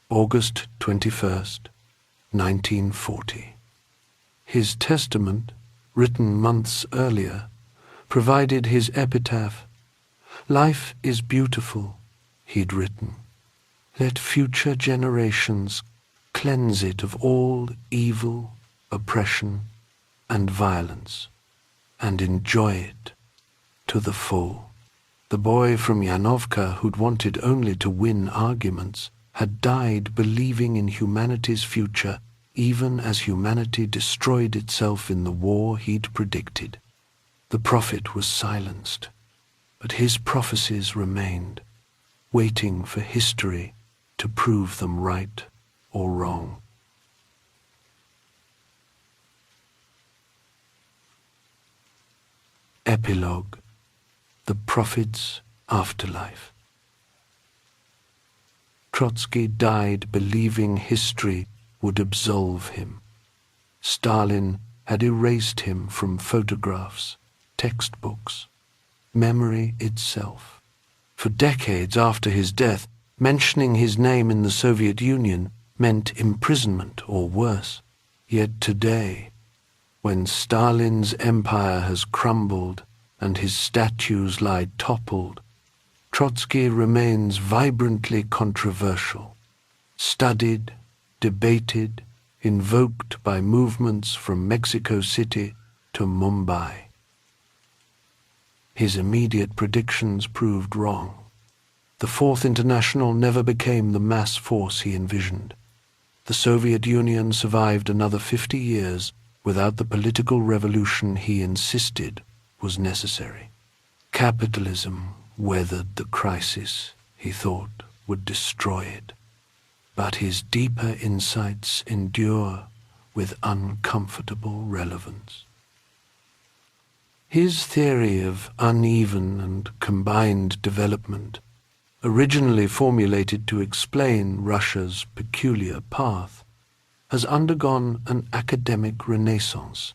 August 21st, 1940. His testament, written months earlier, provided his epitaph. "Life is beautiful," he'd written. "Let future generations cleanse it of all evil, oppression, and violence, and enjoy it to the full." The boy from Yanovka, who'd wanted only to win arguments, had died believing in humanity's future, even as humanity destroyed itself in the war he'd predicted. The prophet was silenced, but his prophecies remained, waiting for history to prove them right or wrong. Epilogue: The Prophet's Afterlife. Trotsky died believing history would absolve him. Stalin had erased him from photographs, textbooks, memory itself. For decades after his death, mentioning his name in the Soviet Union meant imprisonment or worse. Yet today, when Stalin's empire has crumbled and his statues lie toppled, Trotsky remains vibrantly controversial, studied, debated, invoked by movements from Mexico City to Mumbai. His immediate predictions proved wrong. The Fourth International never became the mass force he envisioned. The Soviet Union survived another 50 years without the political revolution he insisted was necessary. Capitalism weathered the crisis he thought would destroy it, but his deeper insights endure with uncomfortable relevance. His theory of uneven and combined development, originally formulated to explain Russia's peculiar path, has undergone an academic renaissance.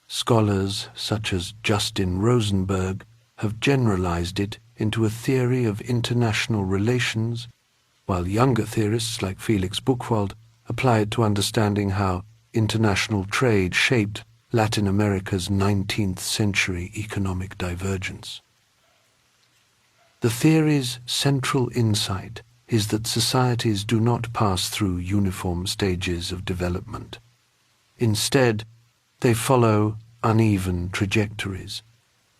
Scholars such as Justin Rosenberg have generalized it into a theory of international relations, while younger theorists like Felix Buchwald apply it to understanding how international trade shaped Latin America's 19th century economic divergence. The theory's central insight is that societies do not pass through uniform stages of development. Instead, they follow uneven trajectories,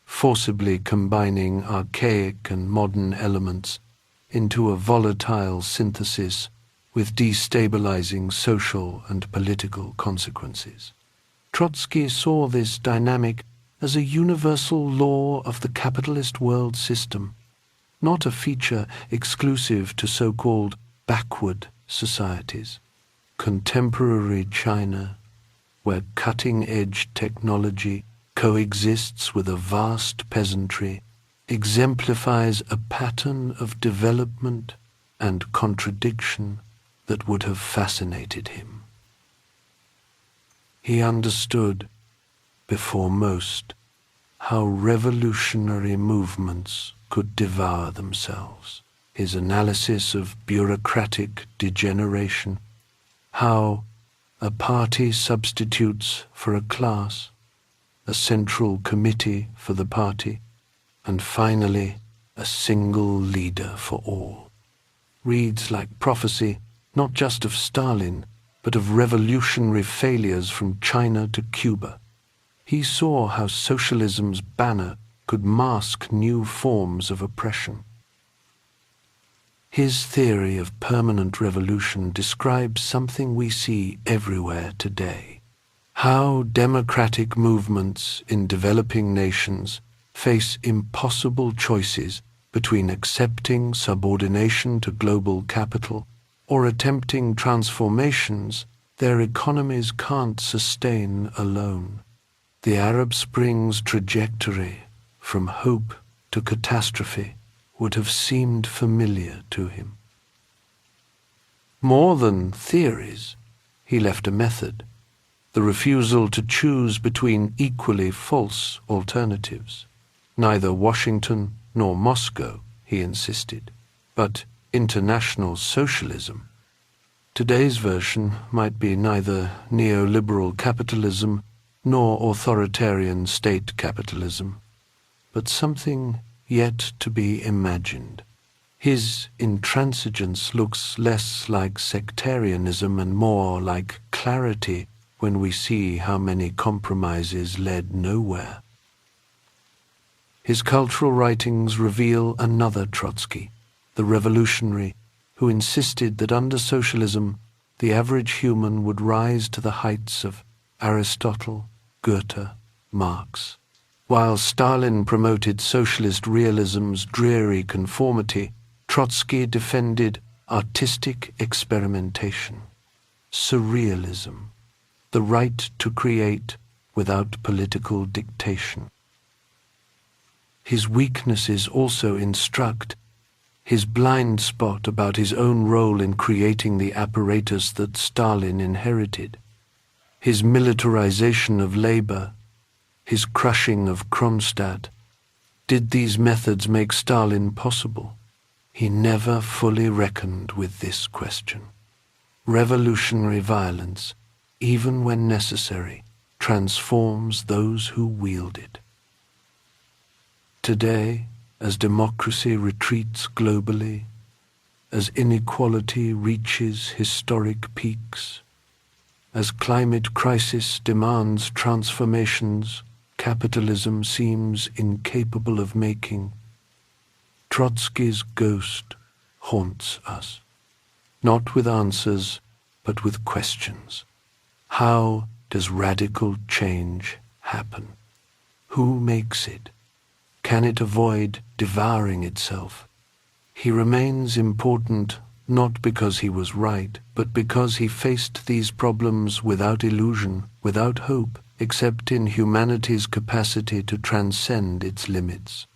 forcibly combining archaic and modern elements into a volatile synthesis with destabilizing social and political consequences. Trotsky saw this dynamic as a universal law of the capitalist world system, not a feature exclusive to so-called backward societies. Contemporary China, where cutting-edge technology coexists with a vast peasantry, exemplifies a pattern of development and contradiction that would have fascinated him. He understood, before most, how revolutionary movements could devour themselves. His analysis of bureaucratic degeneration, how a party substitutes for a class, a central committee for the party, and finally a single leader for all. Reads like prophecy, not just of Stalin, but of revolutionary failures from China to Cuba. He saw how socialism's banner could mask new forms of oppression. His theory of permanent revolution describes something we see everywhere today: how democratic movements in developing nations face impossible choices between accepting subordination to global capital or attempting transformations their economies can't sustain alone. The Arab Spring's trajectory from hope to catastrophe would have seemed familiar to him. More than theories, he left a method, the refusal to choose between equally false alternatives. Neither Washington nor Moscow, he insisted, but international socialism. Today's version might be neither neoliberal capitalism nor authoritarian state capitalism, but something yet to be imagined. His intransigence looks less like sectarianism and more like clarity when we see how many compromises led nowhere. His cultural writings reveal another Trotsky, the revolutionary, who insisted that under socialism the average human would rise to the heights of Aristotle, Goethe, Marx. While Stalin promoted socialist realism's dreary conformity, Trotsky defended artistic experimentation, surrealism, the right to create without political dictation. His weaknesses also instruct: his blind spot about his own role in creating the apparatus that Stalin inherited, his militarization of labor, his crushing of Kronstadt. Did these methods make Stalin possible? He never fully reckoned with this question. Revolutionary violence, even when necessary, transforms those who wield it. Today, as democracy retreats globally, as inequality reaches historic peaks, as climate crisis demands transformations capitalism seems incapable of making, Trotsky's ghost haunts us, not with answers, but with questions. How does radical change happen? Who makes it? Can it avoid devouring itself? He remains important not because he was right, but because he faced these problems without illusion, without hope, except in humanity's capacity to transcend its limits.